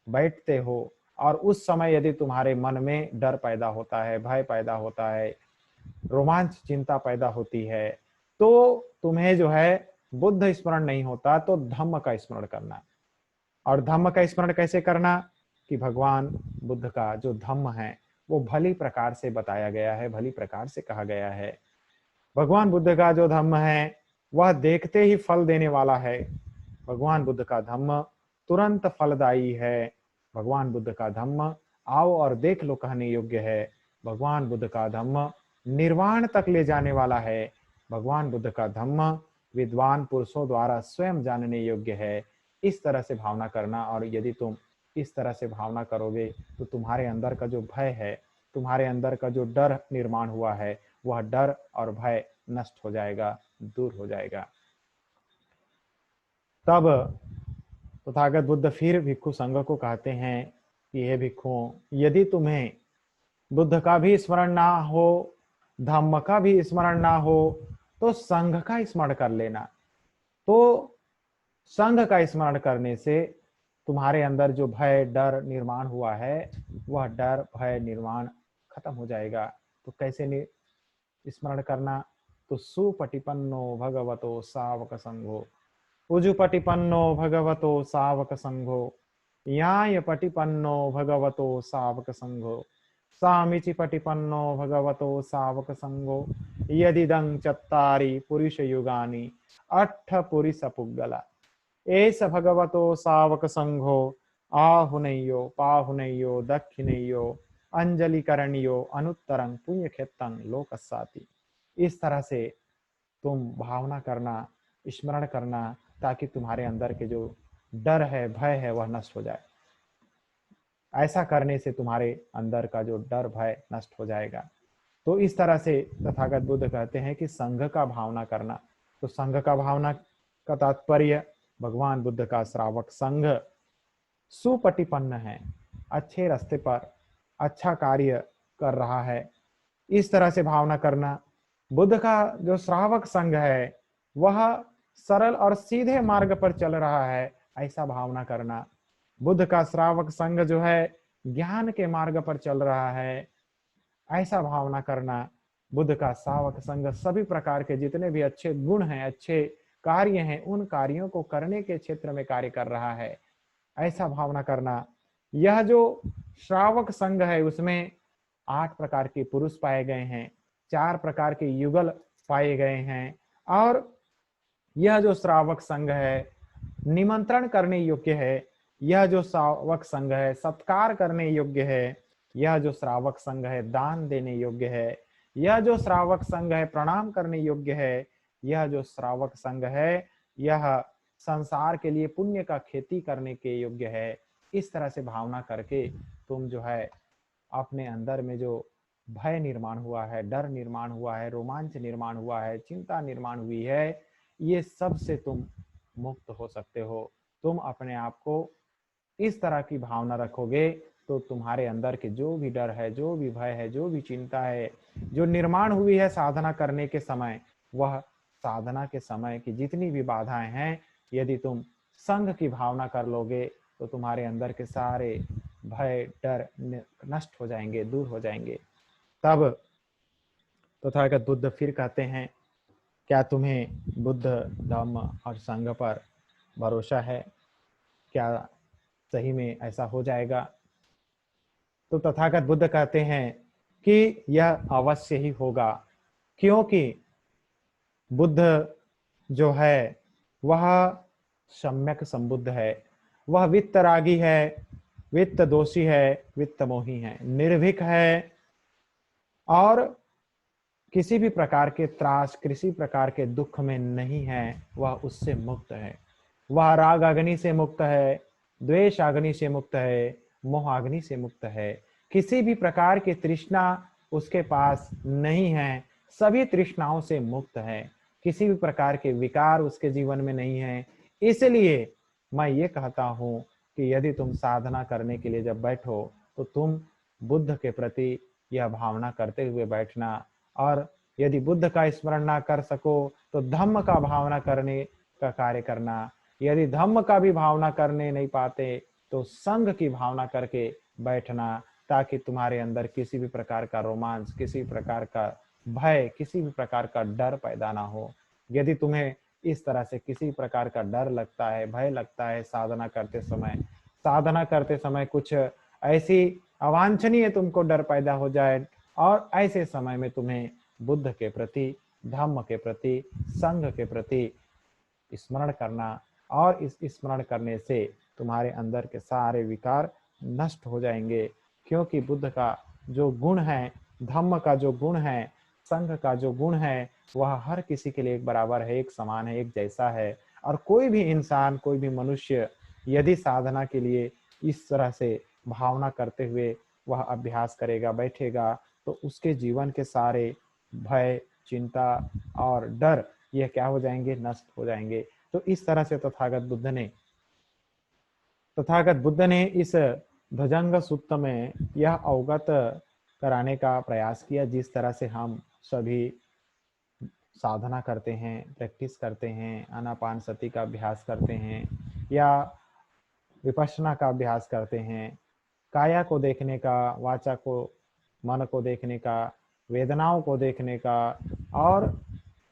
बैठते हो और उस समय यदि तुम्हारे मन में डर पैदा होता है, भय पैदा होता है, रोमांच चिंता पैदा होती है, तो तुम्हें जो है बुद्ध स्मरण नहीं होता, तो धम्म का स्मरण करना। और धम्म का स्मरण कैसे करना? कि भगवान बुद्ध का जो धम्म है वो भली प्रकार से बताया गया है, भली प्रकार से कहा गया है। भगवान बुद्ध का जो धम्म है वह देखते ही फल देने वाला है। भगवान बुद्ध का धम्म तुरंत फलदायी है। भगवान बुद्ध का धम्म आओ और देख लो कहने योग्य है। भगवान बुद्ध का धम्म निर्वाण तक ले जाने वाला है। भगवान बुद्ध का धम्म विद्वान पुरुषों द्वारा स्वयं जानने योग्य है। इस तरह से भावना करना, और यदि तुम इस तरह से भावना करोगे तो तुम्हारे अंदर का जो भय है, तुम्हारे अंदर का जो डर निर्माण हुआ है, वह डर और भय नष्ट हो जाएगा, दूर हो जाएगा। तब तथागत बुद्ध फिर भिक्षु संघ को कहते हैं कि हे भिक्षुओं, यदि तुम्हें बुद्ध का भी स्मरण ना हो, धम्म का भी स्मरण ना हो, तो संघ का स्मरण कर लेना। तो संघ का स्मरण करने से तुम्हारे अंदर जो भय डर निर्माण हुआ है, वह डर भय निर्माण खत्म हो जाएगा। तो कैसे स्मरण करना? तो सुपटिपन्नो भगवतो सावक संघो, उजुपटिपन्नो भगवतो सावक संघो, यायपटिपन्नो भगवतो सावक संघो, सामिचिपटिपन्नो भगवतो सावक संघो, यदिदं चत्तारि पुरुष युगानि अट्ठ पुरुष पुग्गला, एष भगवतो सावक संघो, आहुनय्यो पाहुनय्यो दक्षिणय्यो अंजलिकरणियो अनुत्तरं पुण्यक्षेत्रं लोकस्साति। इस तरह से तुम भावना करना, स्मरण करना, ताकि तुम्हारे अंदर के जो डर है भय है वह नष्ट हो जाए। ऐसा करने से तुम्हारे अंदर का जो डर भय नष्ट हो जाएगा। तो इस तरह से तथागत बुद्ध कहते हैं कि संघ का भावना करना। तो संघ का भावना का तात्पर्य, भगवान बुद्ध का श्रावक संघ सुपटिपन्न है, अच्छे रास्ते पर अच्छा कार्य कर रहा है, इस तरह से भावना करना। बुद्ध का जो श्रावक संघ है वह सरल और सीधे मार्ग पर चल रहा है, ऐसा भावना करना। बुद्ध का श्रावक संघ जो है ज्ञान के मार्ग पर चल रहा है, ऐसा भावना करना। बुद्ध का श्रावक संघ सभी प्रकार के जितने भी अच्छे गुण हैं, अच्छे कार्य हैं, उन कार्यों को करने के क्षेत्र में कार्य कर रहा है, ऐसा भावना करना। यह जो श्रावक संघ है उसमें 8 प्रकार के पुरुष पाए गए हैं, 4 प्रकार के युगल पाए गए हैं, और यह जो श्रावक संघ है निमंत्रण करने योग्य है, यह जो श्रावक संघ है सत्कार करने योग्य है, यह जो श्रावक संघ है दान देने योग्य है, यह जो श्रावक संघ है प्रणाम करने योग्य है, यह जो श्रावक संघ है यह संसार के लिए पुण्य का खेती करने के योग्य है। इस तरह से भावना करके तुम जो है अपने अंदर में जो भय निर्माण हुआ है, डर निर्माण हुआ है, रोमांच निर्माण हुआ है, चिंता निर्माण हुई है, ये सब से तुम मुक्त हो सकते हो। तुम अपने आप को इस तरह की भावना रखोगे तो तुम्हारे अंदर के जो भी डर है, जो भी भय है, जो भी चिंता है जो निर्माण हुई है साधना करने के समय, वह साधना के समय की जितनी भी बाधाएं हैं, यदि तुम संघ की भावना कर लोगे तो तुम्हारे अंदर के सारे भय डर नष्ट हो जाएंगे, दूर हो जाएंगे। तब तथागत बुद्ध फिर कहते हैं, क्या तुम्हें बुद्ध धम्म और संघ पर भरोसा है? क्या सही में ऐसा हो जाएगा? तो तथागत बुद्ध कहते हैं कि यह अवश्य ही होगा, क्योंकि बुद्ध जो है वह सम्यक संबुद्ध है, वह वित्तरागी है, वित्त दोषी है, वित्त मोही है, निर्भीक है, और किसी भी प्रकार के त्रास, किसी प्रकार के दुख में नहीं है, वह उससे मुक्त है। वह राग अग्नि से मुक्त है, द्वेष अग्नि से मुक्त है, मोह अग्नि से मुक्त है। किसी भी प्रकार की तृष्णा उसके पास नहीं है, सभी तृष्णाओं से मुक्त है। किसी भी प्रकार के विकार उसके जीवन में नहीं है। इसलिए मैं ये कहता हूँ कि यदि तुम साधना करने के लिए जब बैठो तो तुम बुद्ध के प्रति यह भावना करते हुए बैठना, और यदि बुद्ध का स्मरण ना कर सको तो धम्म का भावना करने का कार्य करना। यदि धम्म का भी भावना करने नहीं पाते तो संघ की भावना करके बैठना, ताकि तुम्हारे अंदर किसी भी प्रकार का रोमांच, किसी भी प्रकार का भय, किसी भी प्रकार का डर पैदा ना हो। यदि तुम्हें इस तरह से किसी प्रकार का डर लगता है, भय लगता है साधना करते समय कुछ ऐसी अवांछनीय तुमको डर पैदा हो जाए, और ऐसे समय में तुम्हें बुद्ध के प्रति, धम्म के प्रति, संघ के प्रति स्मरण करना, और इस स्मरण करने से तुम्हारे अंदर के सारे विकार नष्ट हो जाएंगे। क्योंकि बुद्ध का जो गुण है, धम्म का जो गुण है, संघ का जो गुण है वह हर किसी के लिए एक बराबर है, एक समान है, एक जैसा है। और कोई भी इंसान, कोई भी मनुष्य यदि साधना के लिए इस तरह से भावना करते हुए वह अभ्यास करेगा, बैठेगा, तो उसके जीवन के सारे भय, चिंता और डर ये क्या हो जाएंगे, नष्ट हो जाएंगे। तो इस तरह से तथागत बुद्ध ने इस भुजंग सूक्त में यह अवगत कराने का प्रयास किया, जिस तरह से हम सभी साधना करते हैं, प्रैक्टिस करते हैं, आनापान सति का अभ्यास करते हैं या विपश्यना का अभ्यास करते हैं, काया को देखने का, वाचा को, मन को देखने का, वेदनाओं को देखने का और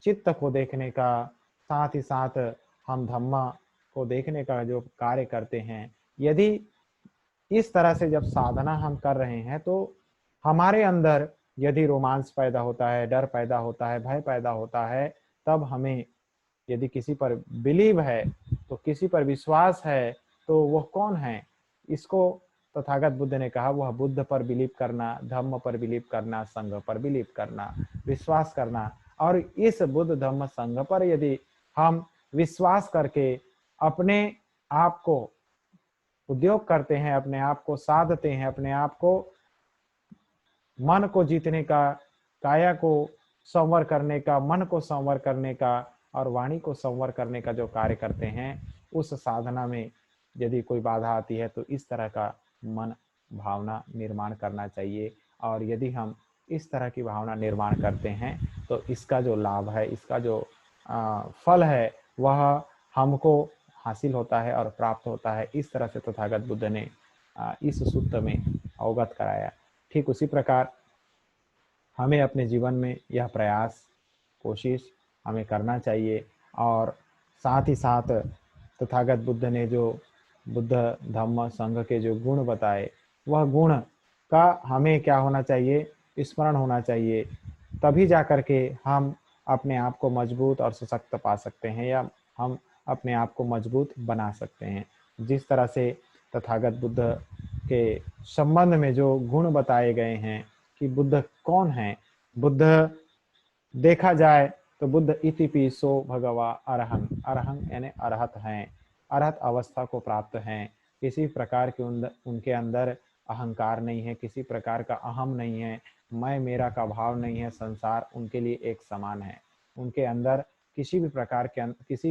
चित्त को देखने का, साथ ही साथ हम धम्मा को देखने का जो कार्य करते हैं, यदि इस तरह से जब साधना हम कर रहे हैं तो हमारे अंदर यदि रोमांस पैदा होता है, डर पैदा होता है, भय पैदा होता है, तब हमें यदि किसी पर बिलीव है, तो किसी पर विश्वास है, तो वह कौन है? इसको तथागत बुद्ध ने कहा, वह बुद्ध पर बिलीव करना, धम्म पर बिलीव करना, संघ पर बिलीव करना, विश्वास करना। और इस बुद्ध धम्म संघ पर यदि हम विश्वास करके अपने आप को उद्योग करते हैं, अपने आप को साधते हैं, अपने आप को, मन को जीतने का, काया को संवर करने का, मन को संवर करने का और वाणी को संवर करने का जो कार्य करते हैं, उस साधना में यदि कोई बाधा आती है तो इस तरह का मन भावना निर्माण करना चाहिए। और यदि हम इस तरह की भावना निर्माण करते हैं तो इसका जो लाभ है, इसका जो फल है, वह हमको हासिल होता है और प्राप्त होता है। इस तरह से तथागत बुद्ध ने इस सूत्र में अवगत कराया। ठीक उसी प्रकार हमें अपने जीवन में यह प्रयास, कोशिश हमें करना चाहिए। और साथ ही साथ तथागत बुद्ध ने जो बुद्ध धम्म संघ के जो गुण बताए, वह गुण का हमें क्या होना चाहिए, स्मरण होना चाहिए। तभी जा कर के हम अपने आप को मजबूत और सशक्त पा सकते हैं, या हम अपने आप को मजबूत बना सकते हैं। जिस तरह से तथागत बुद्ध के संबंध में जो गुण बताए गए हैं कि बुद्ध कौन है, बुद्ध देखा जाए तो बुद्ध इतिपिसो भगवा अरहं, अरहं यानी अरहत हैं, अरहत अवस्था को प्राप्त हैं। किसी प्रकार के उनके अंदर अहंकार नहीं है, किसी प्रकार का अहम नहीं है, मैं मेरा का भाव नहीं है, संसार उनके लिए एक समान है। उनके अंदर किसी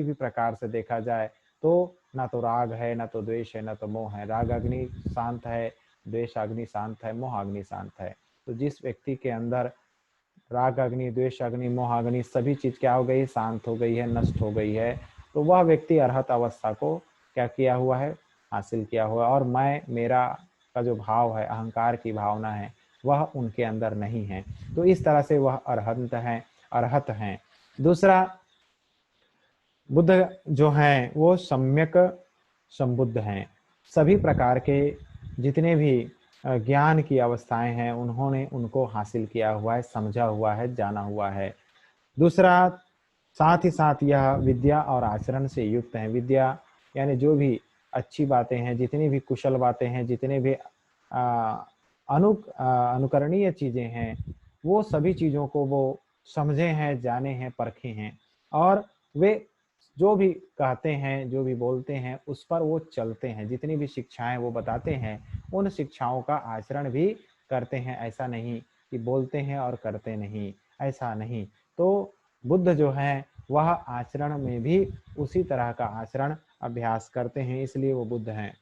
भी प्रकार से देखा जाए तो ना तो राग है, ना तो द्वेष है, ना तो मोह है। राग अग्नि शांत है, द्वेष अग्नि शांत है, मोह अग्नि शांत है। तो जिस व्यक्ति के अंदर राग अग्नि, द्वेष अग्नि, मोह अग्नि सभी चीज क्या हो गई, शांत हो गई है, नष्ट हो गई है, तो वह व्यक्ति अरहत अवस्था को क्या किया हुआ है, हासिल किया हुआ। और मैं मेरा का जो भाव है, अहंकार की भावना है, वह उनके अंदर नहीं है। तो इस तरह से वह अरहत हैं। दूसरा, बुद्ध जो हैं वो सम्यक संबुद्ध हैं। सभी प्रकार के जितने भी ज्ञान की अवस्थाएं हैं, उन्होंने उनको हासिल किया हुआ है, समझा हुआ है, जाना हुआ है। दूसरा, साथ ही साथ यह विद्या और आचरण से युक्त है। विद्या यानी जो भी अच्छी बातें हैं, जितनी भी कुशल बातें हैं, जितने भी अनुकरणीय चीजें हैं, वो सभी चीजों को वो समझे हैं, जाने हैं, परखे हैं, और वे जो भी कहते हैं, जो भी बोलते हैं, उस पर वो चलते हैं। जितनी भी शिक्षाएं वो बताते हैं, उन शिक्षाओं का आचरण भी करते हैं। ऐसा नहीं कि बोलते हैं और करते नहीं, ऐसा नहीं। तो बुद्ध जो है वह आचरण में भी उसी तरह का आचरण अभ्यास करते हैं, इसलिए वो बुद्ध हैं।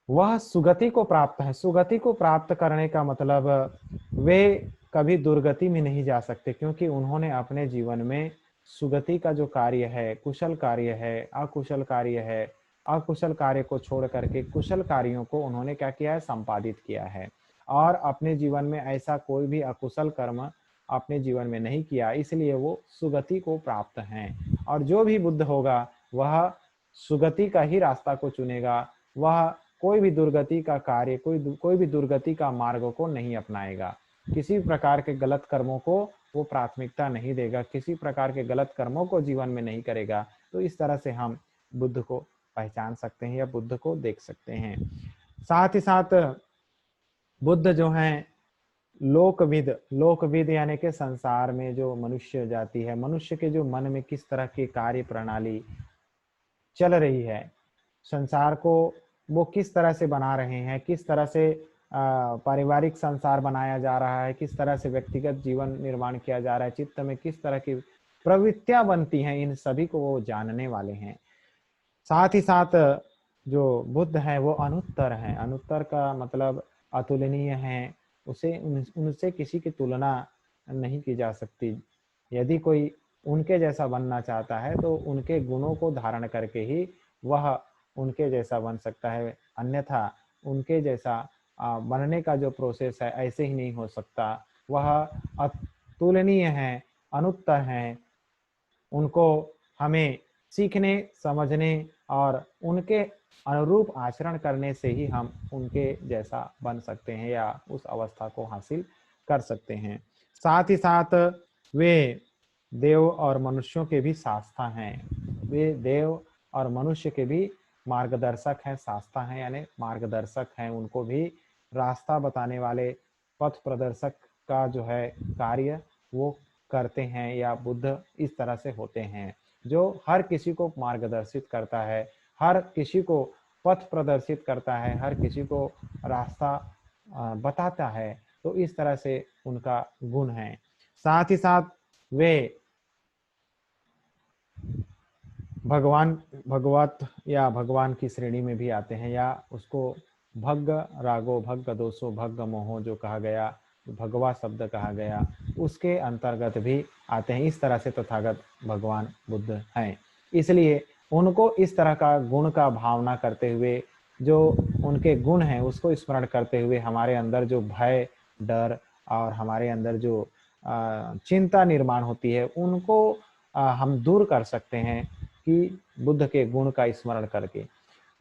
वह सुगति को प्राप्त है। सुगति को प्राप्त करने का मतलब वे कभी दुर्गति में नहीं जा सकते, क्योंकि उन्होंने अपने जीवन में सुगति का जो कार्य है, कुशल कार्य है, अकुशल कार्य है, अकुशल कार्य को छोड़ करके कुशल कार्यों को उन्होंने क्या किया है, संपादित किया है। और अपने जीवन में ऐसा कोई भी अकुशल कर्म अपने जीवन में नहीं किया, इसलिए वो सुगति को प्राप्त हैं। और जो भी बुद्ध होगा वह सुगति का ही रास्ता को चुनेगा, वह कोई भी दुर्गति का कार्य, कोई भी दुर्गति का मार्ग को नहीं अपनाएगा। किसी प्रकार के गलत कर्मों को वो प्राथमिकता नहीं देगा, किसी प्रकार के गलत कर्मों को जीवन में नहीं करेगा। तो इस तरह से हम बुद्ध को पहचान सकते हैं या बुद्ध को देख सकते हैं। साथ ही साथ बुद्ध जो हैं लोकविद यानी कि संसार में जो मनुष्य जाति है, मनुष्य के जो मन में किस तरह की कार्य प्रणाली चल रही है, संसार को वो किस तरह से बना रहे हैं, किस तरह से पारिवारिक संसार बनाया जा रहा है, किस तरह से व्यक्तिगत जीवन निर्माण किया जा रहा है, चित्त में किस तरह की प्रवृत्तियां बनती हैं, इन सभी को वो जानने वाले हैं। साथ ही साथ जो बुद्ध है वो अनुत्तर है। अनुत्तर का मतलब अतुलनीय है, उसे उनसे किसी की तुलना नहीं की जा सकती। यदि कोई उनके जैसा बनना चाहता है तो उनके गुणों को धारण करके ही वह उनके जैसा बन सकता है, अन्यथा उनके जैसा बनने का जो प्रोसेस है ऐसे ही नहीं हो सकता। वह अतुलनीय है, अनुत्तर है। उनको हमें सीखने, समझने और उनके अनुरूप आचरण करने से ही हम उनके जैसा बन सकते हैं या उस अवस्था को हासिल कर सकते हैं। साथ ही साथ वे देव और मनुष्यों के भी शास्ता हैं। वे देव और मनुष्य के भी मार्गदर्शक हैं, शास्ता हैं यानी मार्गदर्शक हैं। उनको भी रास्ता बताने वाले, पथ प्रदर्शक का जो है कार्य वो करते हैं, या बुद्ध इस तरह से होते हैं जो हर किसी को मार्गदर्शित करता है, हर किसी को पथ प्रदर्शित करता है, हर किसी को रास्ता बताता है। तो इस तरह से उनका गुण है। साथ ही साथ वे भगवान, भगवत या भगवान की श्रेणी में भी आते हैं, या उसको भग्ग रागो भग्ग दोषो भग्ग मोहो जो कहा गया, भगवा शब्द कहा गया, उसके अंतर्गत भी आते हैं। इस तरह से तथागत भगवान बुद्ध हैं। इसलिए उनको इस तरह का गुण का भावना करते हुए, जो उनके गुण हैं उसको स्मरण करते हुए हमारे अंदर जो भय, डर और हमारे अंदर जो चिंता निर्माण होती है उनको हम दूर कर सकते हैं कि बुद्ध के गुण का स्मरण करके।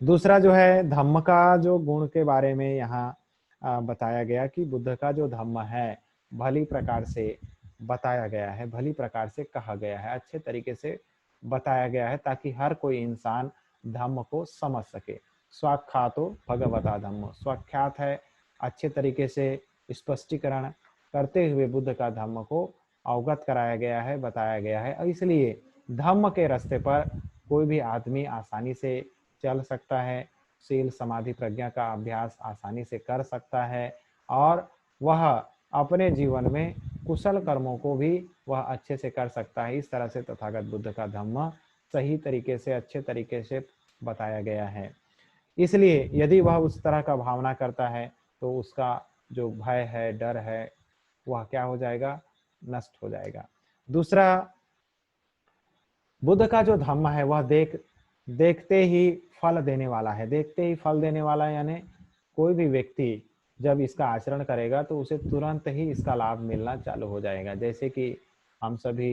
दूसरा जो है धम्म का जो गुण के बारे में यहाँ बताया गया कि बुद्ध का जो धम्म है भली प्रकार से बताया गया है, भली प्रकार से कहा गया है, अच्छे तरीके से बताया गया है ताकि हर कोई इंसान धम्म को समझ सके। स्वाख्यातो भगवता धम्म, स्वाख्यात है, अच्छे तरीके से स्पष्टीकरण करते हुए बुद्ध का धम्म को अवगत कराया गया है, बताया गया है। इसलिए धम्म के रास्ते पर कोई भी आदमी आसानी से चल सकता है, शील समाधि प्रज्ञा का अभ्यास आसानी से कर सकता है, और वह अपने जीवन में कुशल कर्मों को भी वह अच्छे से कर सकता है। इस तरह से तथागत बुद्ध का धम्म सही तरीके से, अच्छे तरीके से बताया गया है। इसलिए यदि वह उस तरह का भावना करता है तो उसका जो भय है, डर है, वह क्या हो जाएगा, नष्ट हो जाएगा। दूसरा, बुद्ध का जो धम्म है वह देखते ही फल देने वाला है। देखते ही फल देने वाला यानी कोई भी व्यक्ति जब इसका आचरण करेगा तो उसे तुरंत ही इसका लाभ मिलना चालू हो जाएगा। जैसे कि हम सभी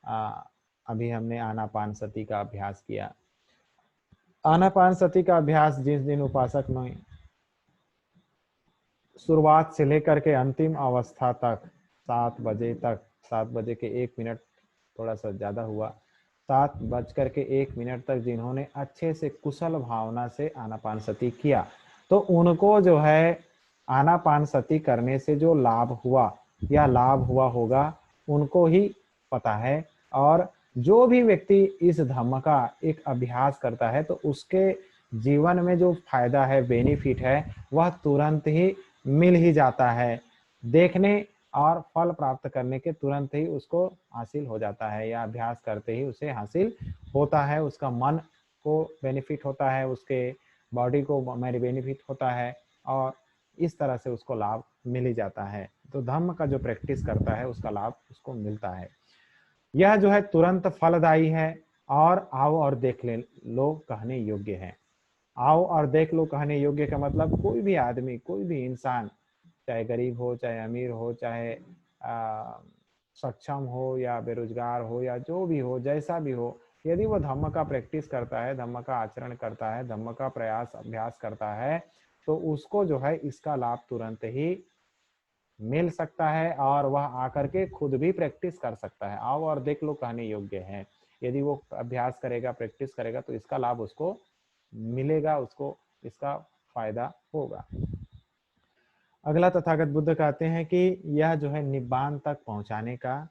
अभी हमने आनापान सती का अभ्यास किया। आनापान सती का अभ्यास जिस दिन उपासक ने शुरुआत से लेकर के अंतिम अवस्था तक 7 बजे तक, 7 बजे के 1 मिनट थोड़ा सा ज़्यादा हुआ, 7 बज कर के 1 मिनट तक जिन्होंने अच्छे से कुशल भावना से आनापानसती किया तो उनको जो है आनापानसती करने से जो लाभ हुआ या लाभ हुआ होगा उनको ही पता है। और जो भी व्यक्ति इस धम्म का एक अभ्यास करता है तो उसके जीवन में जो फायदा है, बेनिफिट है, वह तुरंत ही मिल ही जाता है। देखने और फल प्राप्त करने के तुरंत ही उसको हासिल हो जाता है, या अभ्यास करते ही उसे हासिल होता है। उसका मन को बेनिफिट होता है, उसके बॉडी को बेनिफिट होता है, और इस तरह से उसको लाभ मिल ही जाता है। तो धम्म का जो प्रैक्टिस करता है उसका लाभ उसको मिलता है। यह जो है तुरंत फलदायी है और आओ और देख ले लो कहने योग्य है। आओ और देख लो कहने योग्य का मतलब कोई भी आदमी, कोई भी इंसान, चाहे गरीब हो, चाहे अमीर हो, चाहे सक्षम हो या बेरोजगार हो या जो भी हो, जैसा भी हो, यदि वो धम्म का प्रैक्टिस करता है, धम्म का आचरण करता है, धम्म का प्रयास अभ्यास करता है तो उसको जो है इसका लाभ तुरंत ही मिल सकता है और वह आकर के खुद भी प्रैक्टिस कर सकता है। आओ और देख लो कहने योग्य है। यदि वो अभ्यास करेगा, प्रैक्टिस करेगा तो इसका लाभ उसको मिलेगा, उसको इसका फायदा होगा। अगला तथागत बुद्ध कहते हैं कि यह जो है निब्बान तक पहुंचाने का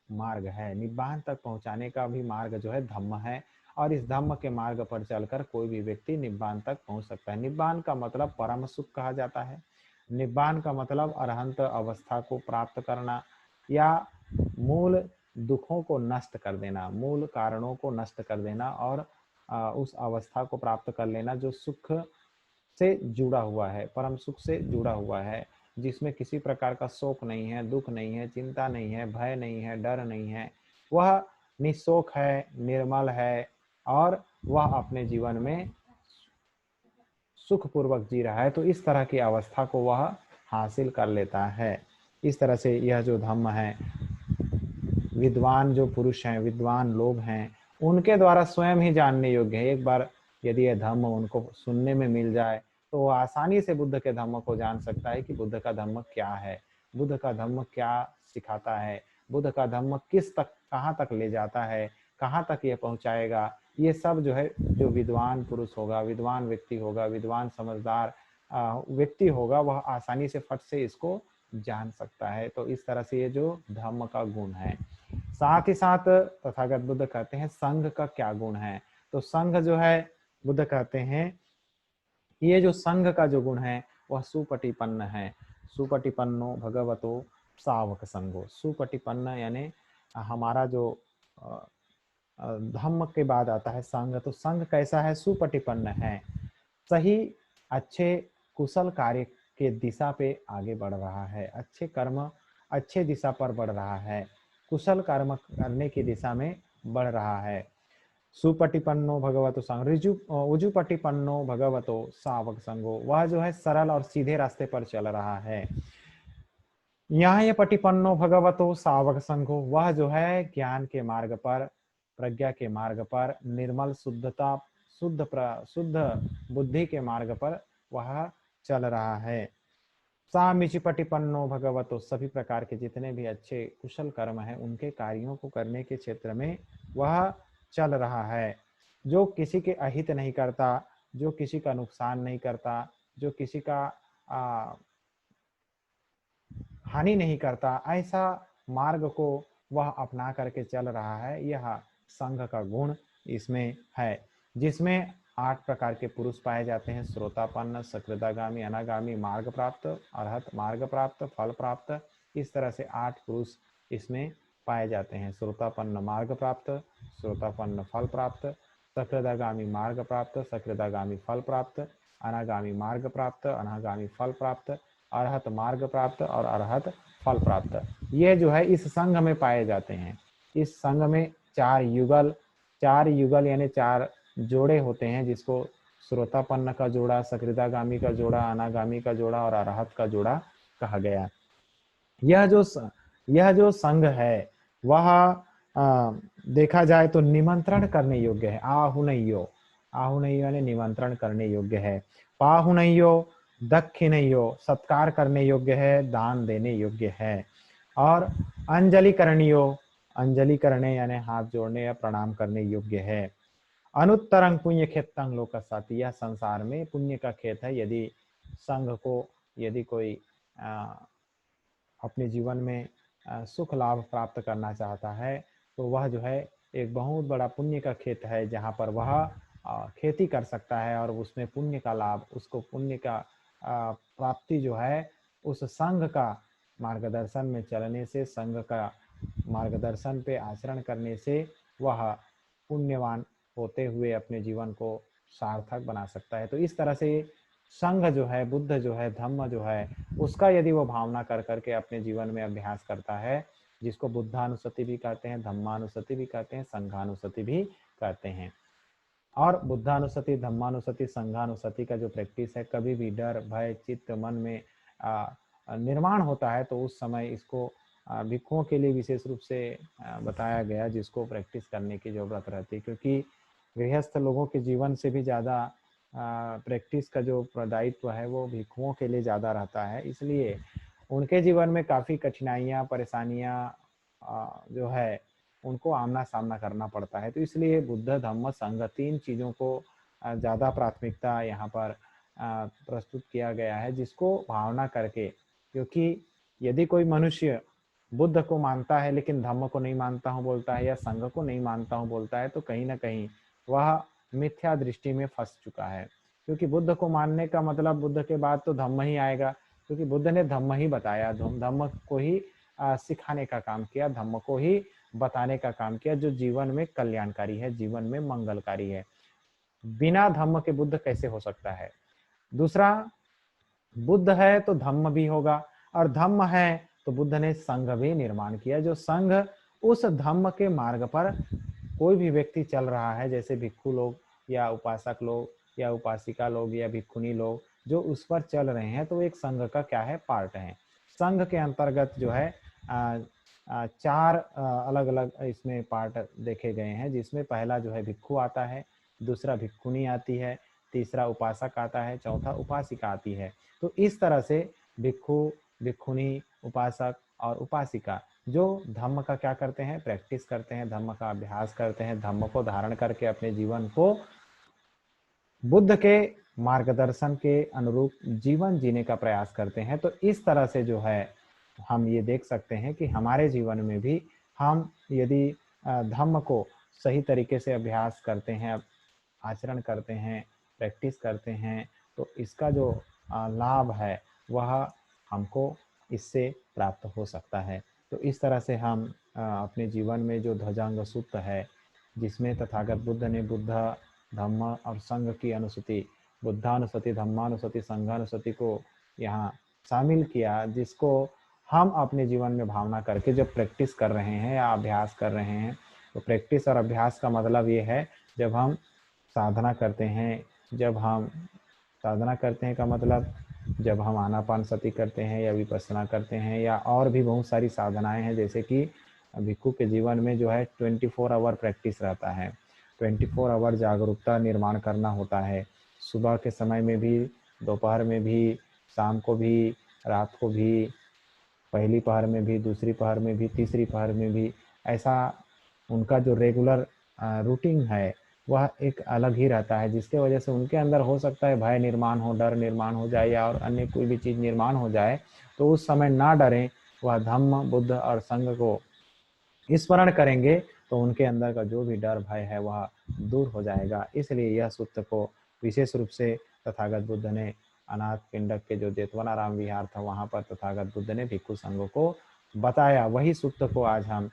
मार्ग है। निब्बान तक पहुंचाने का भी मार्ग जो है धम्म है, और इस धम्म के मार्ग पर चलकर कोई भी व्यक्ति निब्बान तक पहुंच सकता है। निब्बान का मतलब परम सुख कहा जाता है। निब्बान का मतलब अरहंत अवस्था को प्राप्त करना, या मूल दुखों को नष्ट कर देना, मूल कारणों को नष्ट कर देना, और उस अवस्था को प्राप्त कर लेना जो सुख से जुड़ा हुआ है, परम सुख से जुड़ा हुआ है, जिसमें किसी प्रकार का शोक नहीं है, दुख नहीं है, चिंता नहीं है, भय नहीं है, डर नहीं है। वह निशोक है, निर्मल है, और वह अपने जीवन में सुखपूर्वक जी रहा है। तो इस तरह की अवस्था को वह हासिल कर लेता है। इस तरह से यह जो धम्म है, विद्वान जो पुरुष हैं, विद्वान लोग हैं, उनके द्वारा स्वयं ही जानने योग्य है। एक बार यदि यह धम्म उनको सुनने में मिल जाए तो वो आसानी से बुद्ध के धम्म को जान सकता है कि बुद्ध का धम्म क्या है, बुद्ध का धम्म क्या सिखाता है, बुद्ध का धम्म किस तक, कहाँ तक ले जाता है, कहाँ तक ये पहुंचाएगा। ये सब जो है, जो विद्वान पुरुष होगा, विद्वान व्यक्ति होगा, विद्वान समझदार व्यक्ति होगा, वह आसानी से फट से इसको जान सकता है। तो इस तरह से ये जो धम्म का गुण है। साथ ही साथ तथागत बुद्ध कहते हैं संघ का क्या गुण है। तो संघ जो है, बुद्ध कहते हैं ये जो संघ का जो गुण है वह सुपटिपन्न है। सुपटिपन्नो भगवतो सावक संगो। सुपटिपन्न यानी हमारा जो धम्म के बाद आता है संघ। तो संघ कैसा है? सुपटिपन्न है, सही अच्छे कुशल कार्य के दिशा पे आगे बढ़ रहा है, अच्छे कर्म अच्छे दिशा पर बढ़ रहा है, कुशल कर्म करने की दिशा में बढ़ रहा है। सुपटिपन्नो भगवतो संग ऋजु उजुपटिपन्नो भगवतो सावक संगो। वह जो है सरल और सीधे रास्ते पर चल रहा है। यहाँ ये पटिपन्नो भगवतो सावक संघो, वह जो है ज्ञान के मार्ग पर, प्रज्ञा के मार्ग पर, निर्मल शुद्धता शुद्ध बुद्धि के मार्ग पर वह चल रहा है। सामिचि पटिपन्नो भगवतो, सभी प्रकार के जितने भी अच्छे कुशल कर्म है उनके कार्यों को करने के क्षेत्र में वह चल रहा है। जो किसी के अहित नहीं करता, जो किसी का नुकसान नहीं करता, जो किसी का हानि नहीं करता, ऐसा मार्ग को वह अपना करके चल रहा है। यह संघ का गुण इसमें है, जिसमें 8 प्रकार के पुरुष पाए जाते हैं। श्रोतापन्न, सकृदागामी, अनागामी, मार्ग प्राप्त, अरहत, मार्ग प्राप्त, फल प्राप्त। इस तरह से 8 पुरुष इसमें पाए जाते हैं। श्रोतापन्न मार्ग प्राप्त, श्रोतापन्न फल प्राप्त, सकृदागामी मार्ग प्राप्त, सकृदागामी फल प्राप्त, अनागामी मार्ग प्राप्त, अनागामी फल प्राप्त, अरहत मार्ग प्राप्त और अरहत फल प्राप्त। ये जो है इस संघ में पाए जाते हैं। इस संघ में 4 युगल यानी 4 जोड़े होते हैं, जिसको श्रोतापन्न का जोड़ा, सकृदागामी का जोड़ा, अनागामी का जोड़ा और अरहत का जोड़ा कहा गया। यह जो संघ है वह देखा जाए तो निमंत्रण करने योग्य है। आहुनयो यानी निमंत्रण करने योग्य है। पाहुनयो दक्षिणयो सत्कार करने योग्य है, दान देने योग्य है। और अंजलि करने यानी हाथ जोड़ने या प्रणाम करने योग्य है। अनुत्तरंग पुण्य खेतंग लोकसाति, यह संसार में पुण्य का खेत है। यदि संघ को यदि कोई अपने जीवन में सुख लाभ प्राप्त करना चाहता है तो वह जो है एक बहुत बड़ा पुण्य का खेत है, जहाँ पर वह खेती कर सकता है और उसमें पुण्य का लाभ, उसको पुण्य का प्राप्ति जो है उस संघ का मार्गदर्शन में चलने से, संघ का मार्गदर्शन पे आचरण करने से वह पुण्यवान होते हुए अपने जीवन को सार्थक बना सकता है। तो इस तरह से संघ जो है, बुद्ध जो है, धम्म जो है, उसका यदि वो भावना कर करके अपने जीवन में अभ्यास करता है, जिसको बुद्धानुसति भी कहते हैं, धम्मानुसति भी कहते हैं, संघानुसति भी कहते हैं। और बुद्धानुसति, धम्मानुसति, संघानुसति का जो प्रैक्टिस है, कभी भी डर भय चित्त मन में निर्माण होता है तो उस समय इसको भिक्षुओं के लिए विशेष रूप से बताया गया, जिसको प्रैक्टिस करने की जरूरत रहती है। क्योंकि गृहस्थ लोगों के जीवन से भी ज़्यादा प्रैक्टिस का जो दायित्व है वो भिक्षुओं के लिए ज़्यादा रहता है। इसलिए उनके जीवन में काफ़ी कठिनाइयाँ, परेशानियाँ जो है उनको आमना सामना करना पड़ता है। तो इसलिए बुद्ध, धम्म, संघ 3 चीज़ों को ज़्यादा प्राथमिकता यहाँ पर प्रस्तुत किया गया है, जिसको भावना करके, क्योंकि यदि कोई मनुष्य बुद्ध को मानता है लेकिन धम्म को नहीं मानता हूँ बोलता है या संघ को नहीं मानता हूँ बोलता है, तो कहीं ना कहीं वह मिथ्या दृष्टि में फंस चुका है। क्योंकि बुद्ध को मानने का मतलब बुद्ध के बाद तो धम्म ही आएगा, क्योंकि बुद्ध ने धम्म ही बताया, धम्म को ही सिखाने का काम किया, धम्म को ही बताने का काम किया, जो जीवन में कल्याणकारी है, जीवन में मंगलकारी है। बिना धम्म के बुद्ध कैसे हो सकता है? दूसरा, बुद्ध है तो धम्म भी होगा, और धम्म है तो बुद्ध ने संघ भी निर्माण किया, जो संघ उस धम्म के मार्ग पर कोई भी व्यक्ति चल रहा है, जैसे भिक्षु लोग या उपासक लोग या उपासिका लोग या भिक्षुनी लोग जो उस पर चल रहे हैं, तो एक संघ का क्या है, पार्ट है। संघ के अंतर्गत जो है चार अलग अलग इसमें पार्ट देखे गए हैं, जिसमें पहला जो है भिक्षु आता है, दूसरा भिक्षुनी आती है, तीसरा उपासक आता है, चौथा उपासिका आती है। तो इस तरह से भिक्षु, भिक्षुनी, उपासक और उपासिका जो धम्म का क्या करते हैं, प्रैक्टिस करते हैं, धम्म का अभ्यास करते हैं, धम्म को धारण करके अपने जीवन को बुद्ध के मार्गदर्शन के अनुरूप जीवन जीने का प्रयास करते हैं। तो इस तरह से जो है हम ये देख सकते हैं कि हमारे जीवन में भी हम यदि धम्म को सही तरीके से अभ्यास करते हैं, आचरण करते हैं, प्रैक्टिस करते हैं, तो इसका जो लाभ है वह हमको इससे प्राप्त हो सकता है। तो इस तरह से हम अपने जीवन में जो ध्वजांग सूत्र है, जिसमें तथागत बुद्ध ने बुद्ध, धम्म और संघ की अनुसूति, बुद्धानुसूति, धम्मानुसूति, संघानुसूति को यहाँ शामिल किया, जिसको हम अपने जीवन में भावना करके जब प्रैक्टिस कर रहे हैं या अभ्यास कर रहे हैं, तो प्रैक्टिस और अभ्यास का मतलब ये है, जब हम साधना करते हैं, जब हम साधना करते हैं का मतलब जब हम आनापानसति करते हैं या विपස්සना करते हैं या और भी बहुत सारी साधनाएं हैं, जैसे कि भिक्षु के जीवन में जो है 24 आवर प्रैक्टिस रहता है, 24 आवर जागरूकता निर्माण करना होता है, सुबह के समय में भी, दोपहर में भी, शाम को भी, रात को भी, पहली पहर में भी, दूसरी पहर में भी, तीसरी पहर में भी, ऐसा उनका जो रेगुलर रूटीन है वह एक अलग ही रहता है, जिसके वजह से उनके अंदर हो सकता है भय निर्माण हो, डर निर्माण हो जाए या और अन्य कोई भी चीज़ निर्माण हो जाए, तो उस समय ना डरें, वह धम्म, बुद्ध और संघ को स्मरण करेंगे तो उनके अंदर का जो भी डर भय है वह दूर हो जाएगा। इसलिए यह सूत्र को विशेष रूप से तथागत बुद्ध ने अनाथ पिंडक के जो जेतवनाराम विहार था वहाँ पर तथागत बुद्ध ने भिक्षु संघ को बताया। वही सूत्र को आज हम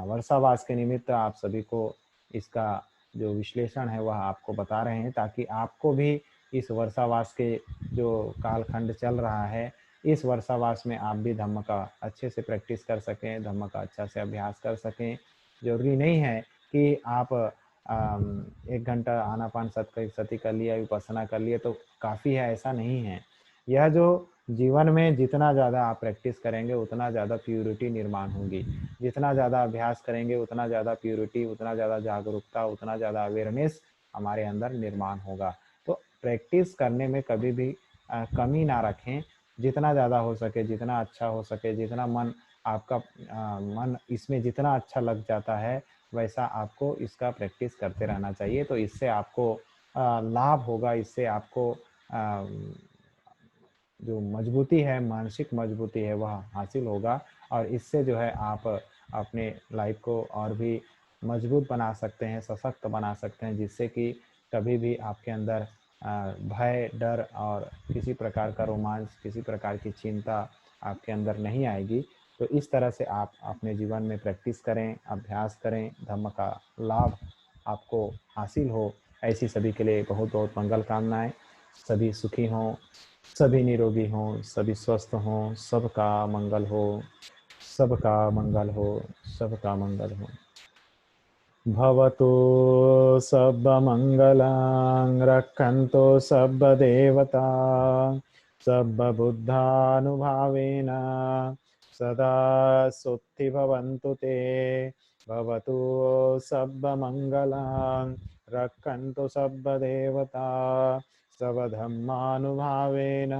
वर्षावास के निमित्त आप सभी को इसका जो विश्लेषण है वह आपको बता रहे हैं, ताकि आपको भी इस वर्षावास के जो कालखंड चल रहा है, इस वर्षावास में आप भी धम्म का अच्छे से प्रैक्टिस कर सकें, धम्म का अच्छा से अभ्यास कर सकें। जरूरी नहीं है कि आप 1 घंटा आनापान सति कर लिया, विपස්සना कर लिया तो काफ़ी है, ऐसा नहीं है। यह जो जीवन में जितना ज़्यादा आप प्रैक्टिस करेंगे उतना ज़्यादा प्योरिटी निर्माण होगी, जितना ज़्यादा अभ्यास करेंगे उतना ज़्यादा प्योरिटी, उतना ज़्यादा जागरूकता, उतना ज़्यादा अवेयरनेस हमारे अंदर निर्माण होगा। तो प्रैक्टिस करने में कभी भी कमी ना रखें, जितना ज़्यादा हो सके, जितना अच्छा हो सके, जितना मन आपका मन इसमें जितना अच्छा लग जाता है, वैसा आपको इसका प्रैक्टिस करते रहना चाहिए। तो इससे आपको लाभ होगा, इससे आपको जो मजबूती है, मानसिक मजबूती है वह हासिल होगा, और इससे जो है आप अपने लाइफ को और भी मजबूत बना सकते हैं, सशक्त बना सकते हैं, जिससे कि कभी भी आपके अंदर भय, डर और किसी प्रकार का रोमांच, किसी प्रकार की चिंता आपके अंदर नहीं आएगी। तो इस तरह से आप अपने जीवन में प्रैक्टिस करें, अभ्यास करें, धम्म का लाभ आपको हासिल हो, ऐसी सभी के लिए बहुत बहुत मंगल कामनाएं। सभी सुखी हों, सभी निरोगी हों, सभी स्वस्थ हों, सबका मंगल हो, सबका मंगल हो, सबका मंगल हो। भवतु सर्वमङ्गलं रक्षन्तु सर्वदेवता सर्वबुद्धानुभावेन सदा सुखी भवन्तु ते। भवतु सर्वमङ्गलं रक्षन्तु सर्वदेवता सर्वधर्मानुभावेन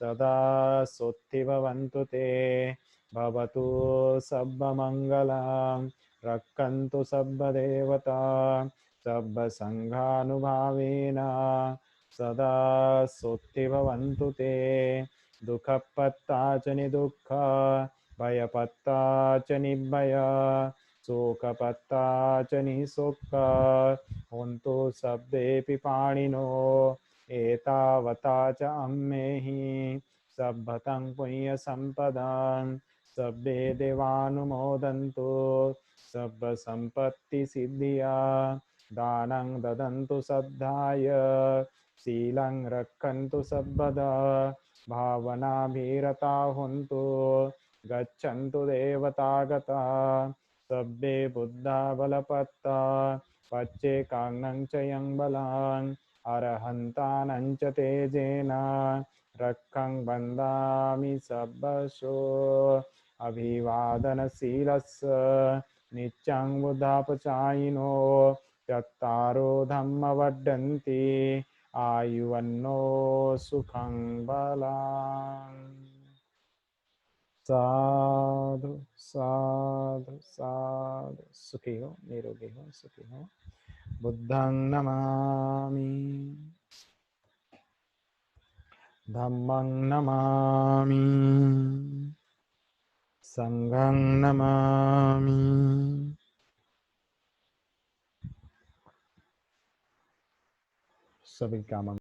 सदा सुखी भवन्तु ते। भवतु सर्वमङ्गलं रक्षन्तु सर्वदेवता सर्वसङ्घानुभावेन सदा सोत्ति भवन्तु ते दुःखपत्ता च निदुःख भयपत्ता च निर्भय शोकपत्ता च निःशोक हन्तु शब्देऽपि पाणिनो एतावता च अम्मेहि सभ्यतं पुण्यसम्पदां सब्बे देवानुमोदन्तु सब्बसम्पत्तिसिद्धिया दानं ददन्तु श्रद्धाय शीलं रक्षन्तु सर्वदा भावनाभिरता हन्तु गच्छन्तु देवतागता सब्बे बुद्धा बलपत्ता पच्चेकाङ्नं च यं बलान् अरहन्तानं च तेजेन रक्षं वन्दामि सर्वशो अभिवादनशीलस्य नित्यं बुधापचायिनो चत्तारो धम्म वर्धन्ति आयुवन्नो सुखं बलाम् साधु साधु साधु सुखी हो निरोगी हो सुखी हो बुद्धं नमामि धम्मं नमामि संघं नमामि सभी का